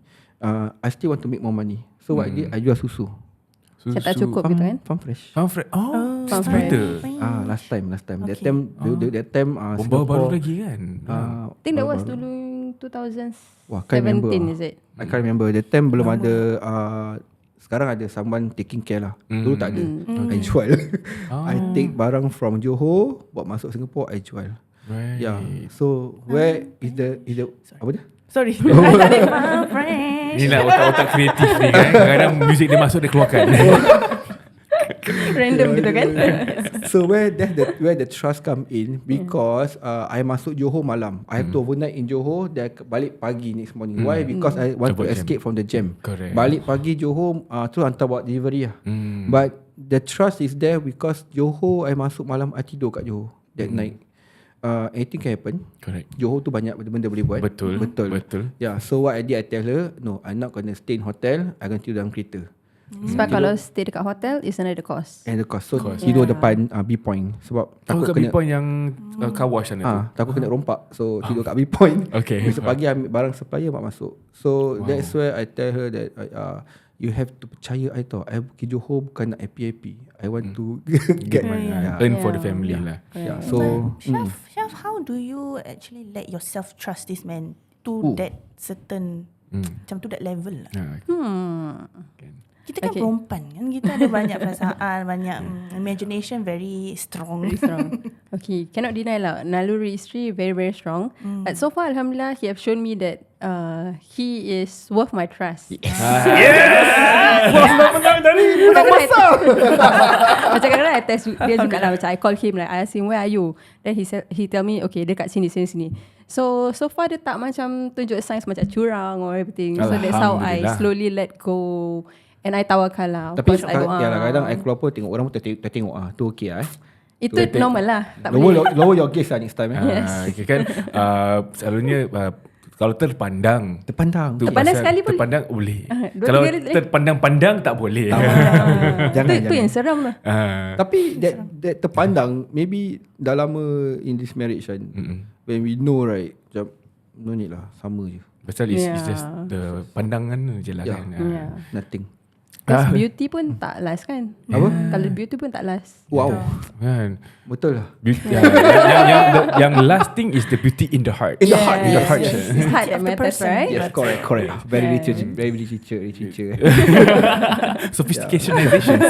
I still want to make more money. So what I did, I jual susu. Macam tak cukup gitu kan? Farm fresh. Farm fresh. Last time. That time Baru baru lagi kan. I think that was dulu 2017, Wah, can't remember. is it? I can't remember. That time belum ada sekarang ada someone taking care lah. Dulu tak ada. I jual. I take barang from Johor, bawa masuk Singapore, I jual. Right. Yeah. So where is the apa dia? Sorry. My friend. Inilah otak-otak kreatif ni kan. Kadang-kadang muzik dia masuk dia keluarkan. Random gitu kan? So where the trust come in because I masuk Johor malam. I have to overnight in Johor, then balik pagi next morning. Why? Because I want to Avoid escape from the jam. Correct. Balik pagi Johor terus hantar buat delivery lah. But the trust is there because Johor I masuk malam, I tidur kat Johor that night. Anything can happen. Correct. Johor tu banyak benda boleh buat. Betul. Yeah, so what I did, I tell her, no, I'm not gonna stay in hotel. I'm gonna tidur dalam kereta. Sebab kalau stay dekat hotel is another cost. And the cost. So tidur depan B-point sebab takut kat kena B-point yang car wash sana tu. takut kena rompak. So tidur kat B-point. Okay. Besok pagi ambil barang supplier mak masuk. So that's where I tell her that you have to percaya I tau. I pergi Johor bukan nak happy-happy. I want to get money. Earn for the family lah. Yeah. So Syaf, how do you actually let yourself trust this man to that certain macam to that level lah? Kita kan perempuan kan, kita ada banyak perasaan, banyak imagination, very strong. Very strong. Okay, cannot deny lah. Naluri isteri very very strong. But so far, alhamdulillah, he have shown me that he is worth my trust. Macam kadang-kadang I test dia juga lah. Macam I call him, like I ask him, where are you? Then he tell me, okay, dekat sini. So far dia tak macam tunjuk signs macam curang or everything. So that's how I slowly let go. And I tawakal lah. Tapi kadang I keluar pun tengok orang pun tengok tu okey lah Itu normal lah. Tak boleh. Lower your gaze lah next time. Yes. Okay, kan selalunya kalau terpandang Terpandang sekali boleh. Terpandang boleh. Dua, Kalau tiga kali terpandang-pandang tak boleh. Jangan. Itu yang seram lah. Tapi that terpandang, maybe dah lama in this marriage kan, when we know right, macam no need lah, sama je. Pasal it's just the pandangan je lah kan. Nothing. Because beauty pun tak last kan. Apa? Kalau beauty pun tak last. Wow. Kan. Betul lah. Beauty, yang last thing is the beauty in the heart. In the heart. Yes. Yes. It's heart that matters, right? Yes, correct. Very literature. Sophisticationization.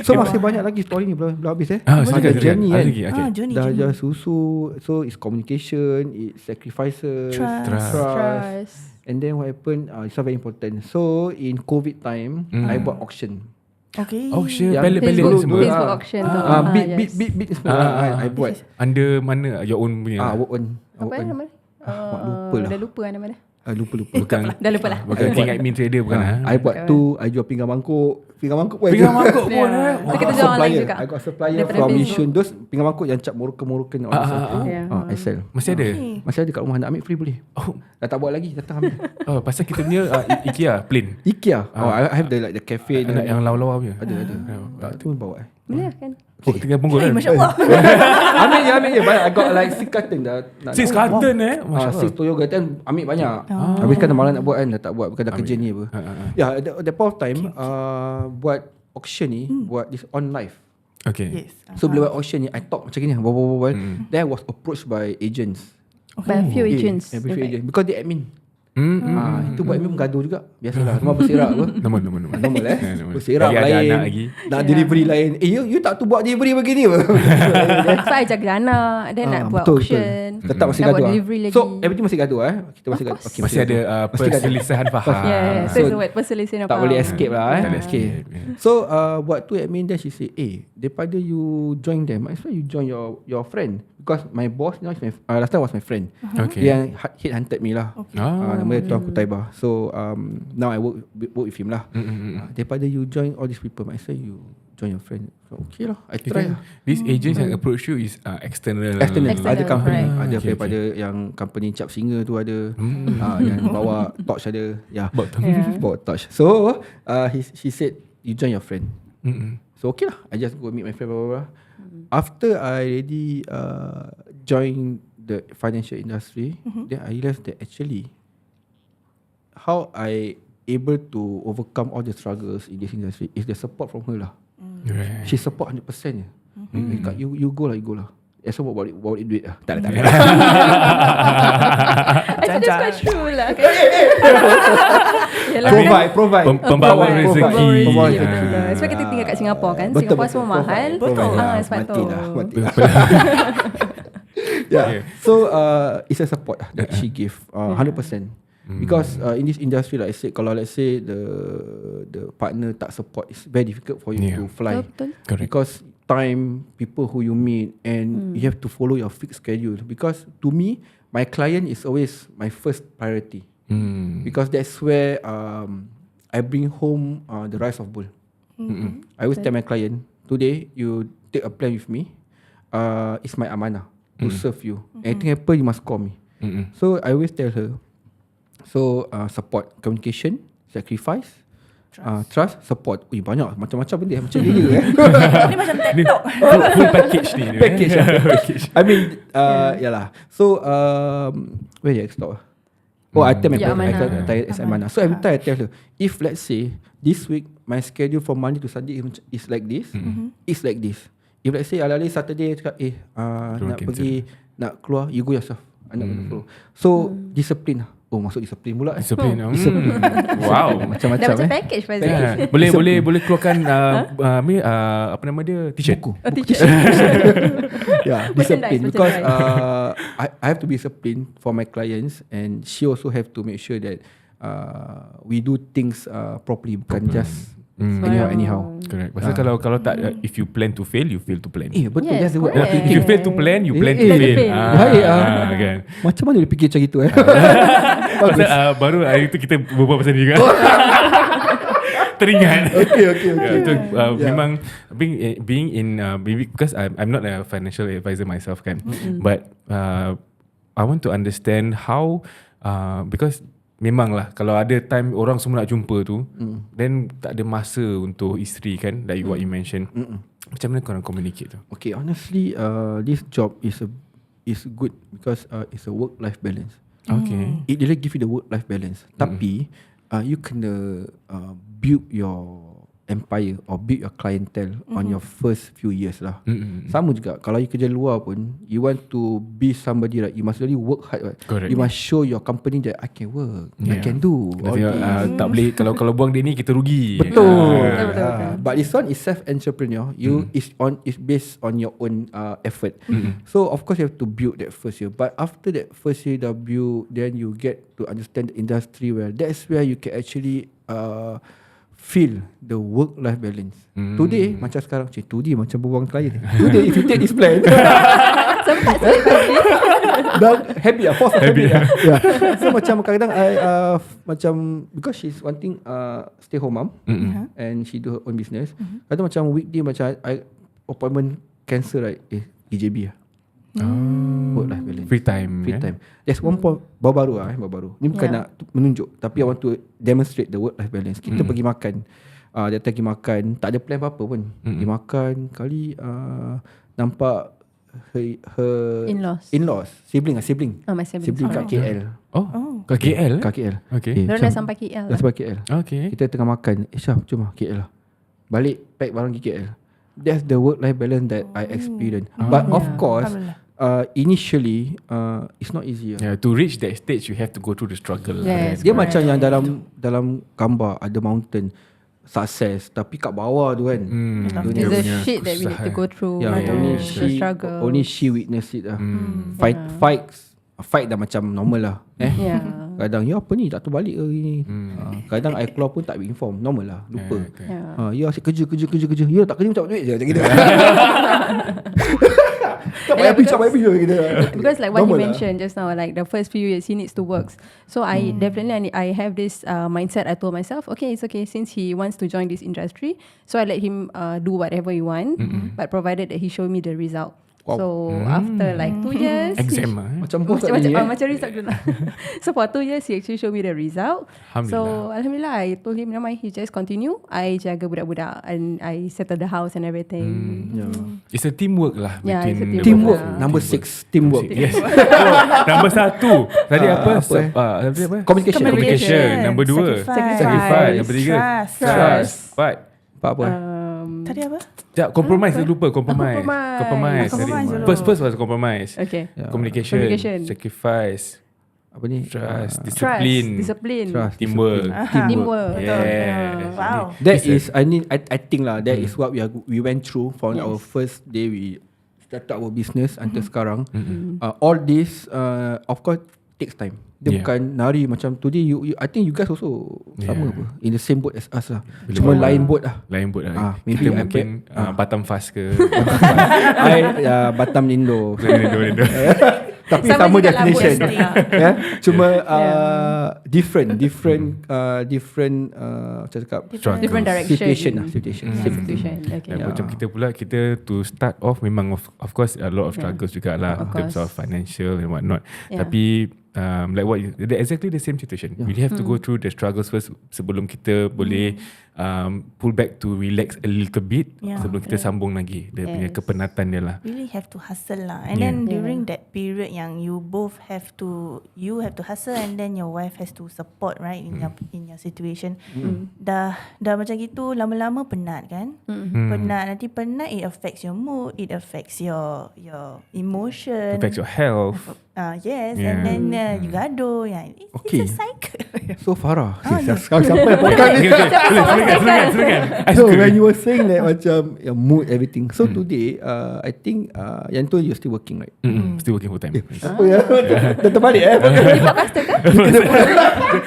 So masih banyak lagi story ni belum habis Silakan, Ada journey kan. Journey. Dah ajar susu. So it's communication, it's sacrifices, Trust. And then what happened, it's very important. So in COVID time, I buat auction. Okay. Auction, Yang pelet-pelet semua. Facebook auction tu. Bit semua I buat. Under mana? Your own punya? Work on. Apa nama dia? Lupa lah. Dah lupa nama dia. Lupa. Bukan. Dah lupa lah. Bukan King Admin Trader bukan. I buat tu, I jual pinggan mangkuk. Pinggan mangkuk pun Pinggan mangkuk pun. So kita jual online juga. I got supplier Daripada from Facebook. Yishun. Those pinggan mangkuk yang cap Moroccan. I sell. Masih ada? Masih ada kat rumah, nak ambil free boleh. Dah tak buat lagi, datang ambil. Pasal kita punya IKEA plain. IKEA. I have the cafe. Yang lawa-lawa punya. Ada. Tu pun bawa. Boleh kan? Tinggal punggul kan? Masya Allah. Ambil je. I got like 6 carton dah. 6 carton Masya Allah. 6 toyo carton, ambil banyak. Habis kan malam nak buat kan, dah tak buat. Bukan dah kerja ni apa. Ya, at that point of time, buat auction ni, buat this on live. Okay. Yes. So bila buat auction ni, I talk macam ni, berbual. Then I was approached by agents. By a few agents. By a few agents. Because they admin. Itu buat admin gaduh juga. Biasalah, semua berserak apa. Normal. Normal berserak Lagi ada lain. anak lagi. Nak delivery lain. You tak tu buat delivery begini apa. So I jaga anak. Then nak buat betul. auction. Tetap masih Nak buat gaduh. delivery lagi. So everything masih gaduh Kita masih gaduh. Okay, Masih ada perselisihan faham. Yeah. So it's the word perselisihan tak boleh escape lah Tak boleh Okay. escape. So buat tu admin, then she say, daripada you join them, might as well you join your friend. Because my boss now is last time was my friend. Okay. Dia headhunted me lah. Nama dia Tuan Kutaibah. So now I work with him lah. Daripada you join all these people, might as well you join your friend. So okay lah, I try lah. These agents yang approach you is external. Ada company, right. ada Okay, daripada yang company cap singa tu ada, yang bawa torch ada, bawa torch. So he said you join your friend. So okay lah, I just go meet my friend, blah, blah, blah. After I already join the financial industry, then I realised that actually how I able to overcome all the struggles in this industry is the support from her lah. Right. She support 100% je. You go lah. So bawa balik duit lah. Tak ada. Actually that's quite true lah. Provide. Pembawa rezeki. Sebab kita tinggal kat Singapura kan. Betul, Singapura semua mahal. Betul. Sebab tu. Mati lah. Yeah. So it's a support that she give 100%. Because in this industry, like I said, kalau let's say the partner tak support, it's very difficult for you to fly. Betul. Correct. Because time, people who you meet, and you have to follow your fixed schedule. Because to me, my client is always my first priority. Because that's where I bring home the rice of bull. I always tell my client, today you take a plan with me, it's my amanah to serve you. Anything happen, you must call me. So I always tell her, so support, communication, sacrifice, trust, support. Banyak macam-macam benda macam dia Ni macam TikTok. Full package ni. package. I mean, yalah. So where did I stop? I tell my friend, I tell amanah. So every time I tell her, if let's say this week my schedule from Monday to Sunday is like this, it's like this. If let's say alali Saturday cakap nak pergi, nak keluar, you go yourself. I'm not gonna follow. So discipline lah. Oh, masuk disiplin pula. Disiplin. Wow. Dah Macam-macam macam package Faz. Yeah. Boleh keluarkan apa nama dia, t-shirt. Yeah, discipline because I have to be disciplined for my clients, and she also have to make sure that we do things properly, bukan just anyhow. Correct. Pasal kalau tak, if you plan to fail, you fail to plan. Betul, Yes, that's the word. correct. If you fail to plan, you plan to fail. Baik, Kan. Macam mana dia fikir macam itu Pasal baru hari tu kita berbual pasal ni juga. Teringat. Okay. Memang being in because I'm not a financial advisor myself kan, but I want to understand how because memanglah kalau ada time orang semua nak jumpa tu, then tak ada masa untuk isteri kan, like what you mentioned. Macam mana korang communicate tu? Okay, honestly, this job is good because it's a work-life balance. Okay. It really give you the work-life balance. Tapi you kena build your empire or build your clientele on your first few years lah. Sama juga kalau you kerja luar pun, you want to be somebody, right? You must really work hard, right? Correct. You must show your company that I can work, I can do all this. Tak boleh kalau buang dia ni kita rugi. Betul. Betul. But this one is self-entrepreneur. You is based on your own effort. So of course you have to build that first year. But after that first year dah build, then you get to understand the industry well. That's where you can actually feel the work-life balance. Today macam sekarang, today macam berbuang klien. Today if you take this plan, dah habit lah, force habit lah. Yeah. So macam kadang-kadang I macam because she's wanting stay home mom, and she do her own business. Kadang macam weekday macam I appointment cancel, right? EJB lah. Work-life balance. Free time. There's one point baru-baru. Ni bukan nak menunjuk, tapi I want to demonstrate the work-life balance. Kita pergi makan, dia pergi makan, tak ada plan apa-apa pun. Pergi makan, kali nampak her in-laws, sibling. My sibling. Kat KL. Kat KL? Kat KL. Okay. Diorang dah sampai KL. Dah sampai KL. Okay. Kita tengah makan, Syaf, jom lah KL lah. Balik, pack barang pergi KL. That's the work-life balance that I experience. But of course, initially it's not easy. Yeah, to reach that stage you have to go through the struggle. Yes, Dia macam yang dalam gambar ada mountain success, tapi kat bawah tu kan, It's the shit that we need to go through. only The struggle. she witness it lah. Fight dah macam normal lah. Kadang ya apa ni, tak tahu balik hari ni. Kadang I keluar pun tak inform, normal lah, lupa. Ya asyik kerja. Ya tak kerja tak duit je macam gitu. Tak payah pergi gitu. Because like what you Normal mentioned just now, like the first few years he needs to work. So I definitely I have this mindset. I told myself, okay, it's okay since he wants to join this industry. So I let him do whatever he want, but provided that he show me the result. Wow. So after like 2 years, Exam Macam macam result dulu. So for 2 years he actually showed me the result. So Alhamdulillah, I told him, never mind, he just continue. I jaga budak-budak and I settle the house and everything. It's a teamwork lah. Yeah, it's a between teamwork. Teamwork. Number 6, teamwork. Yes. Number 1 tadi apa? Tadi apa? Communication. Number 2 sacrifice. Number 3 trust. 4 apa? Tadi apa? Sekejap, compromise. Lupa compromise. First was compromise. Okay. Communication. Sacrifice. Apa ni? Trust. Discipline. Trust. Teamwork. Teamwork. Yes. Wow. That is I think lah, that is what we went through from our first day we start our business until sekarang. All this of course takes time. Dia bukan nari macam today you I think you guys also sama apa, in the same boat as us lah. Cuma lain boat lah. Maybe Maybe mungkin Batam Fast ke I Batam Indo. Tapi sama definition. Cuma different macam cakap Different direction. situation. Okay. Macam kita pula, kita to start off memang of course a lot of struggles jugalah in terms of financial and whatnot. Tapi like what exactly the same situation. We have to go through the struggles first sebelum kita boleh pull back to relax a little bit sebelum kita sambung lagi dia punya kepenatan dia lah. Really have to hustle lah. And then during that period yang you both have to hustle, and then your wife has to support, right, in your situation. Dah macam gitu lama-lama penat kan? Nanti penat, it affects your mood, it affects your emotion, Affects your health. Yes, Yeah. and then you gaduh. Yeah, Okay. it's a cycle. So Farah, no. siapa yang podcast ni? Silakan. So when you were saying that macam mood everything. So today I think yang tu you're still working, right? Still working full time. Apa ya? Dah terbalik Jadi podcaster kan?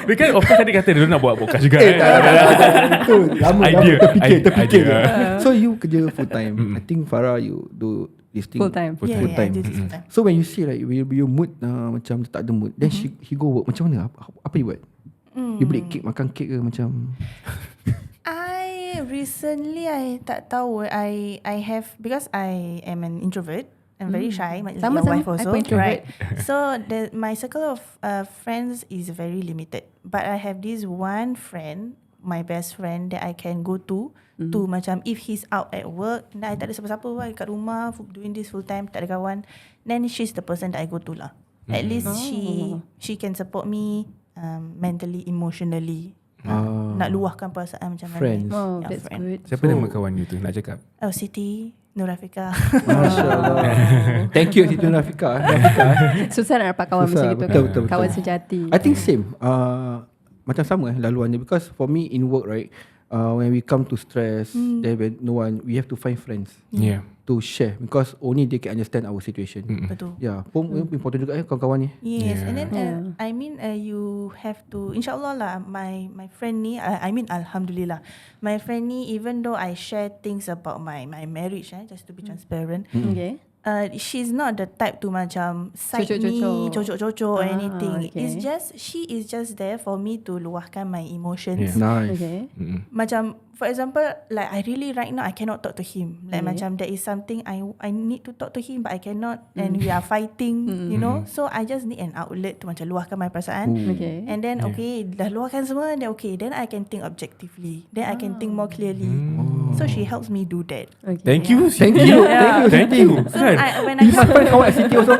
Dia kan of course tadi kata dia nak buat podcast juga. Itu lama Idea. terfikir. Idea. So you kerja full time. I think Farah you do this thing Full time. Yeah, full time. I do this full time. So when you see like you mood macam tak ada mood, then he go work, macam mana? Apa you buat? You beli kek, makan kek ke macam? I recently tak tahu. I have, because I am an introvert. I'm very shy. My Sama, your wife sama. also, I pun introvert. right? So my circle of friends is very limited. But I have this one friend, my best friend, that I can go to macam if he's out at work, then I tak ada siapa-siapa kat rumah doing this full time, tak ada kawan, then she's the person that I go to lah. At least she can support me mentally, emotionally. Nak luahkan perasaan macam Friends. mana. Oh, Yeah, that's friend. good. Siapa nama kawan you tu nak cakap? Oh, Siti Nurafika. Masya Allah. Thank you Siti Nurafika. Susah nak dapat kawan Susah, macam gitu betul, kan. betul. Kawan sejati. I think same. Macam sama laluannya, because for me in work, right, when we come to stress, then when no one, we have to find friends Yeah. to share, because only they can understand our situation. Betul. Yeah, pun important juga kawan-kawan ni. Yes, and then Yeah. I mean you have to, insyaAllah lah, my friend ni, I mean alhamdulillah, my friend ni, even though I share things about my marriage, just to be transparent, Okay. she's not the type to macam side me, cocok-cocok or anything. Okay. It's just, she is just there for me to luahkan my emotions. Yeah. Nice. Okay. Macam for example, like I really right now I cannot talk to him. Like macam there is something I need to talk to him but I cannot, and we are fighting, you know. So I just need an outlet to macam luahkan my perasaan. Okay. And then okay, dah luahkan semua, then okay, then I can think objectively. Then I can think more clearly. So she helps me do that. Okay. Thank you. Thank you. Thank you. So when I You must come, find kawan at City also.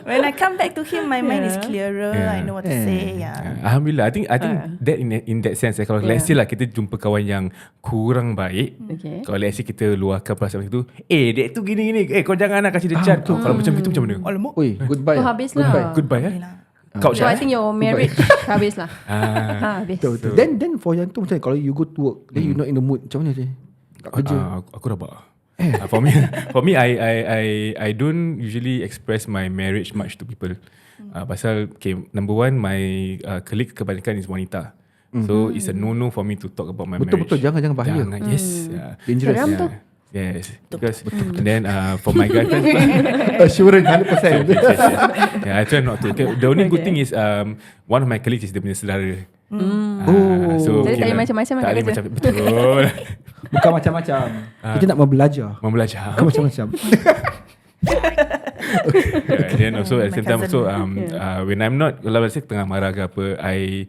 when I come back to him, my mind is clearer. I know what to say. Yeah. Alhamdulillah. I think that in that sense, kalau let's say lah kita jumpa kawan yang kurang baik, Okay. kalau let's say kita luahkan perasaan itu, dek tu gini, kau jangan nak kasih dia chat tu. Kalau macam gitu macam mana? Alamak. Oi, goodbye. Oh, habis lah. Goodbye Alhamdulillah. Kau So I chat. think your marriage habis lah. Habis. Betul. Then for yang tu macam kalau you go to work, then you not in the mood, macam mana je? Kat kerja. Aku rabak. For me, I don't usually express my marriage much to people. Pasal number one, my colleague kebanyakan is wanita. So it's a no for me to talk about my marriage. Betul, jangan bahaya. Jangan, yes. Dangerous. Seram tu. Yes. Because and then for my girlfriend, Assurance 100%. I try not to. Okay, the only good thing is one of my colleagues is dia punya saudara. So Jadi tak boleh lah. macam-macam Tak nak boleh kerja. macam betul. Bukan macam-macam. Kita nak membelajar. Membelajar. Bukan macam-macam. And then also at the same time cousin. also when I'm not, kalau let's say tengah marah ke apa, I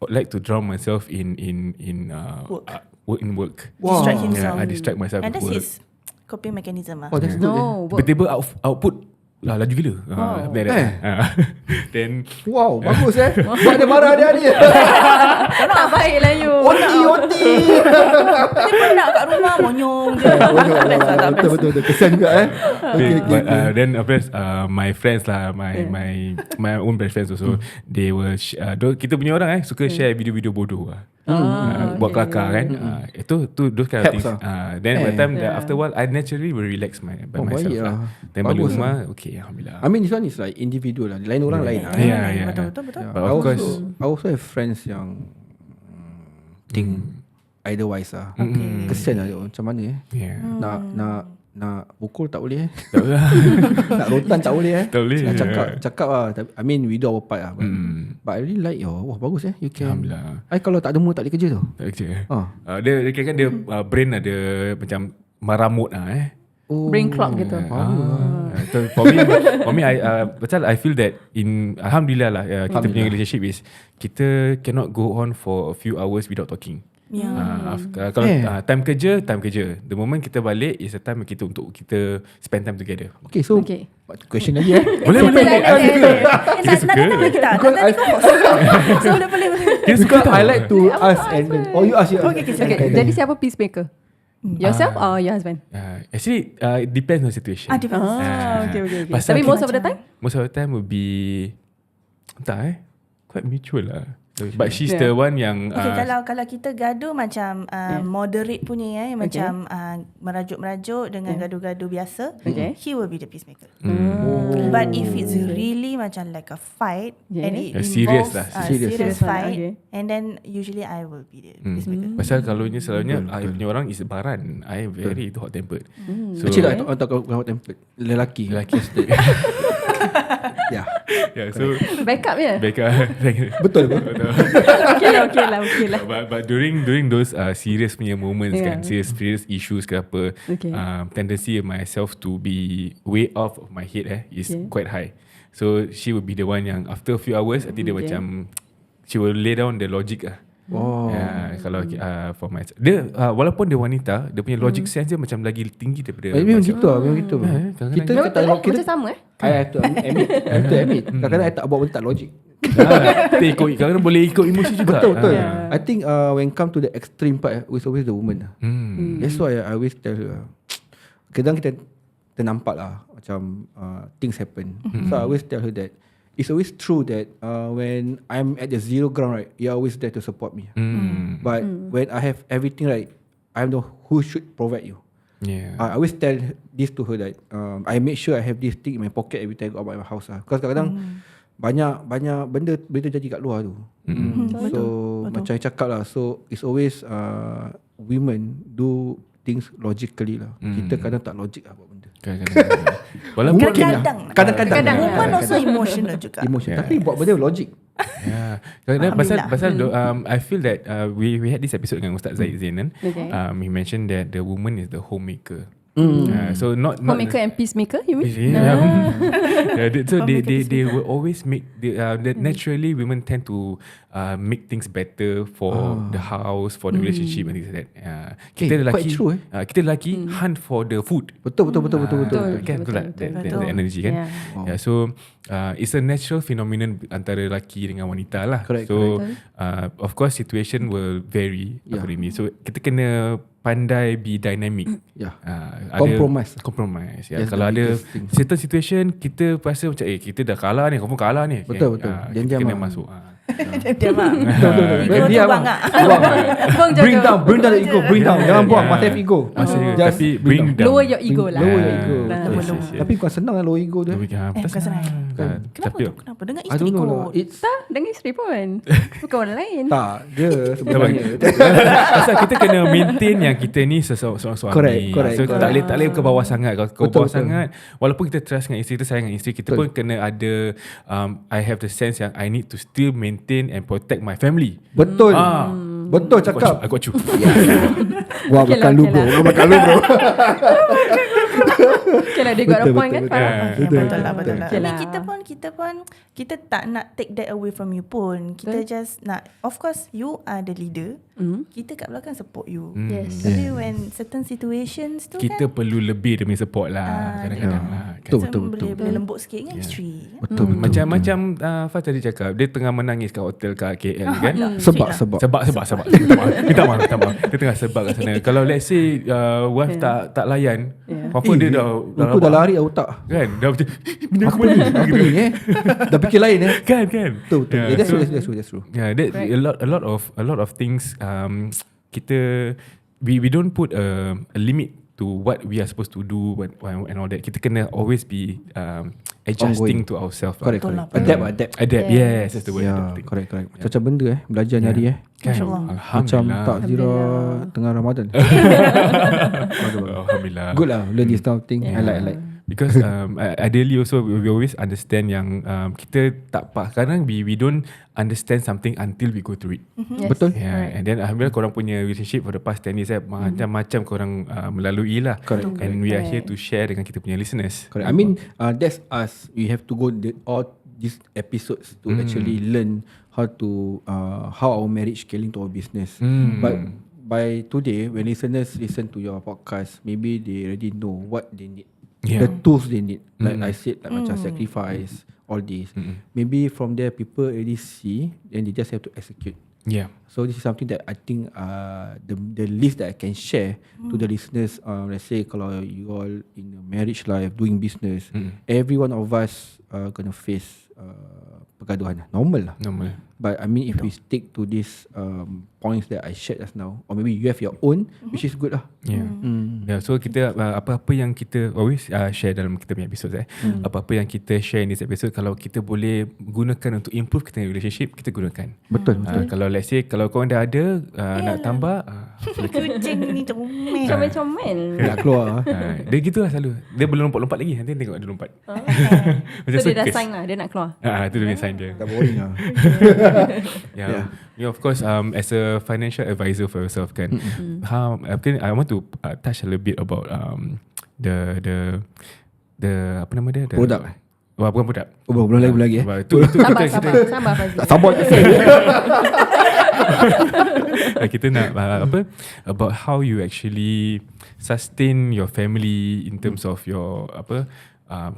like to drown myself in work. Wow. Distract himself. I distract myself And with that's work. his coping mechanism. Oh, that's good. No. Tiba-tiba output lah laju gila. Like that. Then Wow, bagus Buat dia marah dia ni. Tak baik lah you. OT. Dia pun nak kat rumah monyong je. Betul. Kesian juga Okay. then of course my friends lah, my own best friends also, they will kita punya orang suka share video-video bodoh lah. Buat kelakar kan. Itu those kind of Helps things. Then by the time after a while I naturally will relax by myself baik lah. Then balik rumah okay, alhamdulillah. I mean this one is like individual lah. Lain orang lain lah. Yeah. Betul. But of course I also have friends yang think otherwise lah. Kesian lah dia, macam mana yeah. Nak pukul tak boleh Tak boleh. Nak rotan tak boleh Tak boleh. Nak cakap lah. I mean we do our part lah. But I really like wah bagus you can. Alhamdulillah. I kalau tak ada mood tak boleh kerja tu. Tak kerja. Dia Dia kan dia brain ada macam maramut Brain clock gitu. So for me I feel that alhamdulillah lah kita punya relationship is kita cannot go on for a few hours without talking. Kalau time kerja. The moment kita balik is a time untuk kita spend time together. Okay, so question lagi Boleh. Kita suka. Because I like to ask and then you ask. Okay. Jadi siapa peacemaker? Yourself or your husband? Actually, it depends on situation. Depends. Okay. Pasal Tapi most of the time? Most of the time will be quite mutual lah. But she's the one yang Okay, kalau kita gaduh macam moderate punya macam merajuk-merajuk dengan gaduh-gaduh biasa, he will be the peacemaker. But if it's really macam like a fight and it serious involves lah, serious fight, and then usually I will be the peacemaker. Pasal selalunya I punya orang is baran. I very hot tempered. So Actually, I tak hot tempered. Lelaki. Yeah. So Backup je. Betul. Okay lah. But during those serious punya moments kan, serious issues ke apa, tendency of myself to be way off of my head is quite high. So she will be the one yang after a few hours nanti dia macam she will lay down the logic lah. Kalau for myself, dia walaupun dia wanita, dia punya logic sense dia macam lagi tinggi daripada Memang gitu. Kita Macam sama I have to admit. Kadang-kadang I tak buat benda tak logik. Kadang-kadang boleh ikut emosi juga. Betul. I think when come to the extreme part, it's always the woman. That's why I always tell her. Kadang kita ternampak lah macam things happen. So I always tell her that it's always true that when I'm at the zero ground, right, you're always there to support me. But when I have everything right, I'm the who should provide you. I always tell this to her that I make sure I have this thing in my pocket every time I go out my house lah. Because kadang-kadang banyak benda terjadi kat luar tu. So macam I cakap lah, so it's always women do things logically lah. Kita kadang tak logik lah buat benda. Kadang-kadang woman also emotional juga. Tapi buat benda logik. Pasal I feel that we had this episode dengan Ustaz Zaid Zain kan. He mentioned that the woman is the homemaker. So not homemaker and peacemaker, you mean? So they will always make naturally women tend to make things better for the house, for the relationship and things like that. Kita lelaki, kita lelaki hunt for the food. Betul. Kan the energy kan. So it's a natural phenomenon antara lelaki dengan wanita lah. So of course situation will vary according ni. So kita kena pandai be dynamic. Compromise. Kalau ada certain situation kita rasa macam kita dah kalah ni, confirm kalah ni. Betul. Kita kena masuk. Bring down the ego. Bring down. Jangan buang masa ego. Tapi bring down. Lower your ego lah. Tapi bukan senang lah lower ego dia. Bukan senang. Kenapa? Dengan isteri kot. Dengan isteri pun. Bukan orang lain. Tak, dia sebenarnya. Pasal kita kena maintain yang kita ni seorang suami. So tak boleh ke bawah sangat. Kalau ke bawah sangat, walaupun kita trust dengan isteri, kita sayang dengan isteri, kita pun kena ada I have the sense yang I need to still maintain and protect my family. Betul. Betul cakap. I got you. Wah, makan lu bro. Okay lah, they got a point kan. Betul lah. Kita tak nak take that away from you pun. Kita just nak, of course you are the leader. Kita kat belakang support you. Tapi when certain situations tu kita perlu lebih demi support lah kadang-kadang lah. Betul. Boleh lembut sikit dengan isteri. Betul. Macam Faz tadi cakap, dia tengah menangis kat hotel kat KL kan. Sebab minta maaf. Dia tengah sebab kat sana. Kalau let's say wife tak layan, apa dia dah lari otak kan, dah macam apa ni dah fikir lain kan. Betul. That's true. A lot of things kita we don't put a limit to what we are supposed to do and all that. Kita kena always be adjusting to ourselves. Correct. Adapt. Yes, that's the word. Correct. Macam benda belajar nyari InsyaAllah. Macam takzirah tengah Ramadan. Alhamdulillah. Good lah, learn this kind of thing. I like. Because ideally also we always understand yang kita tak kadang we don't understand something until we go through it. Betul. And then alhamdulillah korang punya relationship for the past 10 years macam-macam korang melalui lah. Correct. And we are here to share dengan kita punya listeners. Correct. I mean that's us. We have to go all these episodes to actually learn how our marriage scaling to our business. But by today, when listeners listen to your podcast, maybe they already know what they need. The tools they need. Like I said, like macam sacrifice, all this. Maybe from there people already see, and they just have to execute. Yeah. So this is something that I think the least that I can share to the listeners. Let's say kalau you all in a marriage life doing business, every one of us gonna face pergaduhan. Normal lah. Normal. But I mean, if we stick to these points that I shared just now, or maybe you have your own, which is good lah. Yeah. Yeah. So kita apa-apa yang kita always share dalam kita punya episode apa-apa yang kita share in this episode, kalau kita boleh gunakan untuk improve kita punya relationship, kita gunakan. Betul. Kalau let's say kalau korang dah ada nak tambah, Kucing ni comel. Comel-comel. Nak keluar. dia gitulah selalu. Dia belum lompat-lompat lagi. Nanti tengok dia lompat. So dia dah circus. sign lah, dia nak keluar. Itu dia punya sign dia. Tak boring lah. Yeah. You know, of course, as a financial advisor for yourself, kan, how I want to touch a little bit about the apa nama dia? Produk. Wah, bukan produk. Oh, belum lagi Itu Sabar Fazli. Tak sabar kita nak apa about how you actually sustain your family in terms of your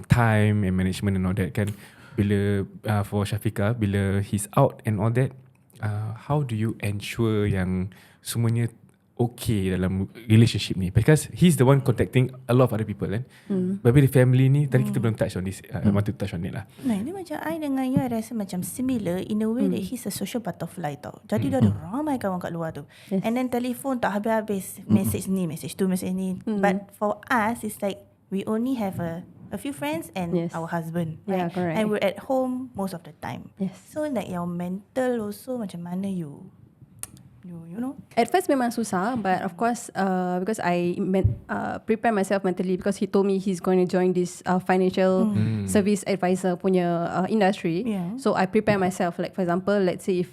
time and management and all that, kan. Bila for Syafiqah, bila he's out and all that, how do you ensure yang semuanya okay dalam relationship ni? Because he's the one contacting a lot of other people, kan. Tapi the family ni tadi kita belum touch on this. I want to touch on it lah. Nah, ini macam I dengan you, I rasa macam similar in a way that he's a social butterfly tau. Jadi dia ada ramai kawan kat luar tu. Yes. And then telefon tak habis-habis, message ni, message tu, message ni. But for us, it's like we only have a few friends and our husband. Yeah, right? correct. And we're at home most of the time. Yes. So like your mental also macam mana you know? At first memang susah, but of course because I prepare myself mentally, because he told me he's going to join this financial service advisor punya industry. Yeah. So I prepare myself. Like for example, let's say if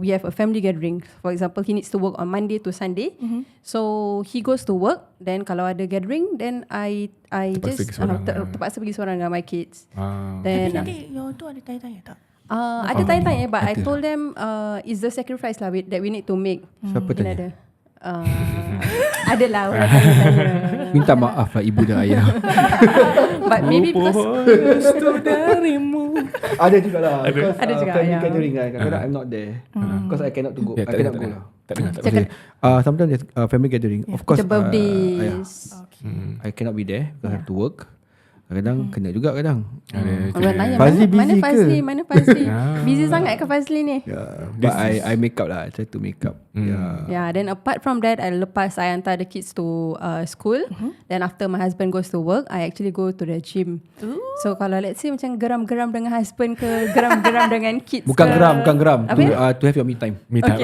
we have a family gathering, for example, he needs to work on Monday to Sunday. So he goes to work. Then kalau ada gathering, then I Terpaksa just pergi seorang terpaksa pergi seorang dengan my kids. Tapi Then nanti your tu ada tanya-tanya tak? ada tanya-tanya, but I told them it's the sacrifice lah that we need to make. Siapa Mungkin tanya? Ada. Adalah orang tanya-tanya. Minta maaf lah ibu dan ayah. But maybe because Ada juga lah. Ada juga, family yeah. gathering kan. Kadang-kadang I'm not there. Because I cannot to go. I Tak cannot go dengar. lah. Tak dengar. Okay. Sometimes there's family gathering. Of course. the birthdays. I cannot be there because I have to work. Kadang-kadang kena juga kadang. Orang tanya Fazli mana busy Fazli, ke? mana Fazli? Busy sangat ke Fazli ni? Yeah. But I make up lah. I try to make up. Yeah. Yeah, then apart from that, I hantar the kids to school. Then after my husband goes to work, I actually go to the gym. So kalau let's say macam geram-geram dengan husband ke, geram-geram dengan kids Bukan ke. geram. Apa? To have your me time. Me time.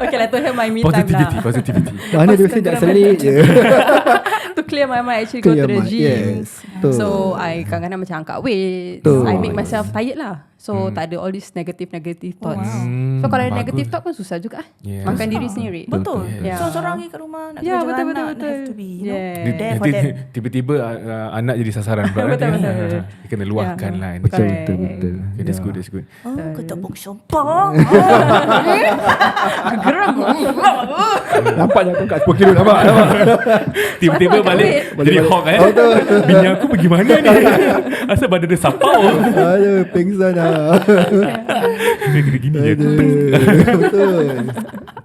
Okay lah, to have my me time lah. Positivity. Mana dia mesti tak selit je. To clear my mind, actually go to the gym. Yes. Betul. So I kadang-kadang macam angkat weight. Betul. I make myself tired lah. So tak ada all these negative thoughts. So kalau ada negative thought pun susah juga. Yes. Makan diri sendiri. Betul. Yeah. So seorang lagi kat rumah nak Yeah, kerja betul. anak, have to be, you know, Yeah. there for them. Tiba-tiba anak jadi sasaran pula. Betul. Dia kena luahkan lah. Betul. Okay, that's good. Oh, ketepuk sompong. Geram. Nampak je aku kat 10 kilo. Nampak. Tiba-tiba Angkat balik weight. jadi hawk Bini aku pergi mana ni? Asal badan dia sapau. Aduh, pengsan lah. Dia gini je. Betul.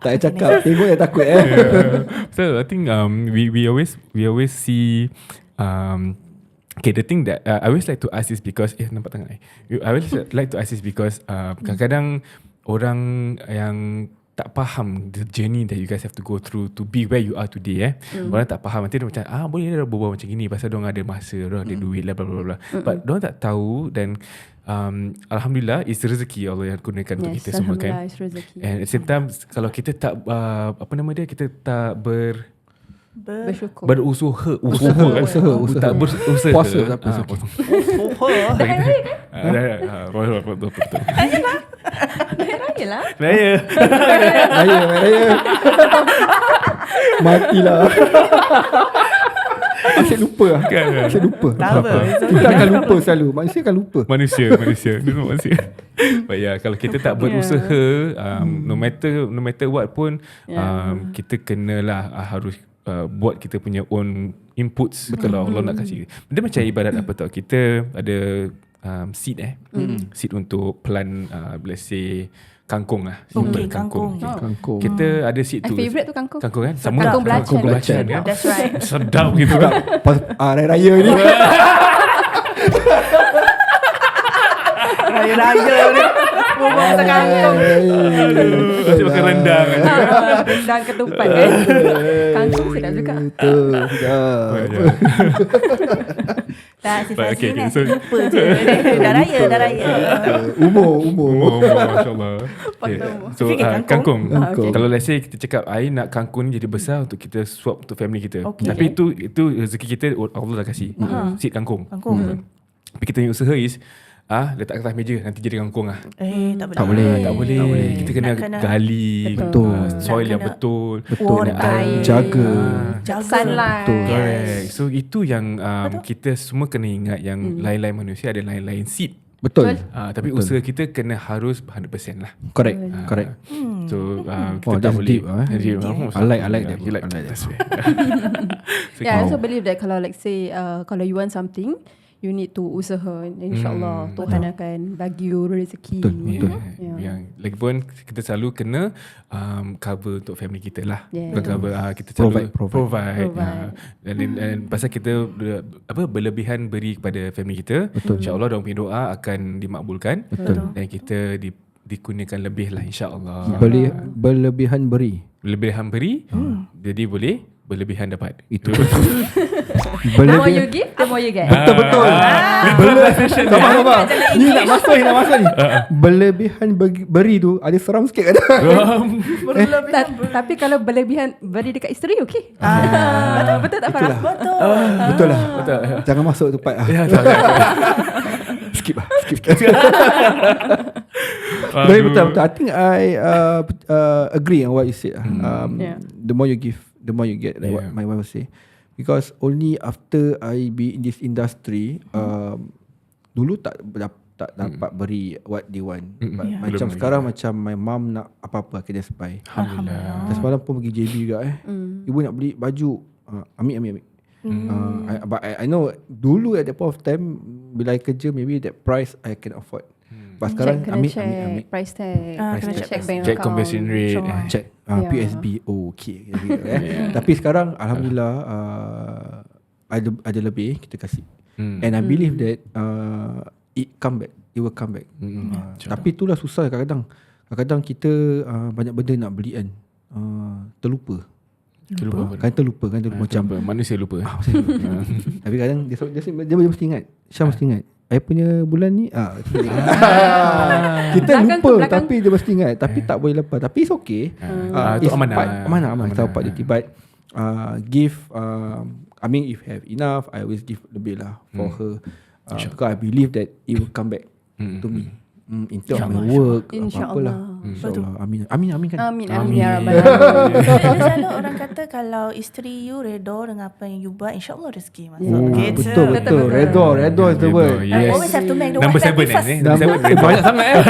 Tak payah cakap. Tengok yang takut So I think we always see okay, the thing that I always like to ask is because nampak tangan I always like to ask is because kadang-kadang orang yang tak faham the journey that you guys have to go through to be where you are today. Orang tak faham. Nanti dia macam boleh dia berbual macam gini pasal diorang ada masa, diorang ada duit lah, bla bla bla. But diorang tak tahu. Dan Alhamdulillah, it's rezeki Allah yang gunakan untuk kita semua, kan. Alhamdulillah, it's rezeki. And at the same time, kalau kita tak kita tak Bersyukur. berusaha tak berusaha Puasa tak apa, betul. Raya lah. Raya. Raya. Matilah. Asyik lupa lah. Asyik lupa. Kita akan lupa selalu. Manusia akan lupa. Manusia. But yeah, kalau kita tak berusaha, no matter what pun, kita kenalah harus buat kita punya own inputs. Betul lah, Allah nak kasih. Dia macam ibarat apa tau, kita ada seed seed untuk plant, let's say kangkung lah. Okay, Simple kangkung. Kangkung. Kita ada seat My tu. favourite tu kangkung. Kangkung kan? Sama Kangkung belacan. Kangkung belacan kan? That's right. Sedap gitu kan. Pas raya-raya ni. Raya-raya ni. Bubuh pasal kangkung. Asyik makan rendang kan. Rendang ketupat kan. Kangkung sedap juga. Betul. Sedap. Tak, si Faz Okay, ni so- lupa je. Dah raya. Umur. MasyaAllah. Okay. So Fikir kangkung. Kangkung. Kalau let's say kita cakap I nak kangkung ni jadi besar untuk kita swap untuk family kita. Okay. Tapi itu rezeki kita Allah dah kasih. Seat kangkung. Kangkung. Tapi kita punya usaha is letak atas meja nanti jadi kangkung lah. Tak boleh. Tak boleh. Kita kena Nak kena- gali Betul. soil Nak yang kena betul. water. air. Jaga. Sunlight. Correct. So itu yang kita semua kena ingat yang lain-lain manusia ada lain-lain seed. Betul. Tapi usaha kita kena harus 100% lah. Correct. So kita Oh, tak that's boleh deep, eh? Deep. I like that. You like I like that. that's right. So Yeah, I also believe that kalau like say kalau you want something, you need to usaha. InsyaAllah Tuhan akan bagi you rezeki. Betul. Yang lagi pun kita selalu kena cover untuk family kita lah. Yeah. Bukan cover kita selalu Provide. Dan pasal kita berlebihan beri kepada family kita, insya-Allah dalam doa akan dimakbulkan. Dan kita dikurniakan lebih lah insya-Allah. Berlebihan beri. Berlebihan beri, jadi boleh berlebihan dapat. Itu. The more you give, the more you get. Betul. Sabar. Ni nak masuk ni. Berlebihan beri tu ada seram sikit ada. Tapi kalau berlebihan beri dekat isteri, okay. Betul tak Farah? Betul lah. Jangan masuk tempat lah. Skip. Betul. I think I agree on what you said. The more you give, the more you get, like what my wife say. Because only after I be in this industry, dulu tak dapat beri what they want. Macam sekarang macam my mom nak apa-apa I can just buy. Alhamdulillah. Dan semalam pun pergi JB juga Ibu nak beli baju. Ambil. But I know dulu at that point of time bila I kerja maybe that price I can afford. But sekarang ambil. Price tag. Kena check bank Check account. conversion rate. Check PSB. Okay. Tapi sekarang alhamdulillah ada lebih kita kasih. And I believe that it will come back. Tapi itulah susah kadang-kadang kita banyak benda nak beli kan. Terlupa macam manusia lupa. tapi kadang dia mesti ingat. Syah mesti ingat I punya bulan ni kita lupa tapi dia mesti ingat. Tapi tak boleh lepas. Tapi it's okay. Itu amanah. Kita dapat duty. But give I mean if have enough I always give lebih lah for her. Because I believe that it will come back to me. In terms of my work, apa-apalah. InsyaAllah. Amin kan. Amin ya rabbal alamin. Selalu orang kata kalau isteri you redha dengan apa yang you buat, insyaAllah rezeki masuk. Betul. Redha is the word. I always have to make the Number wife happy 7 first. Banyak sangat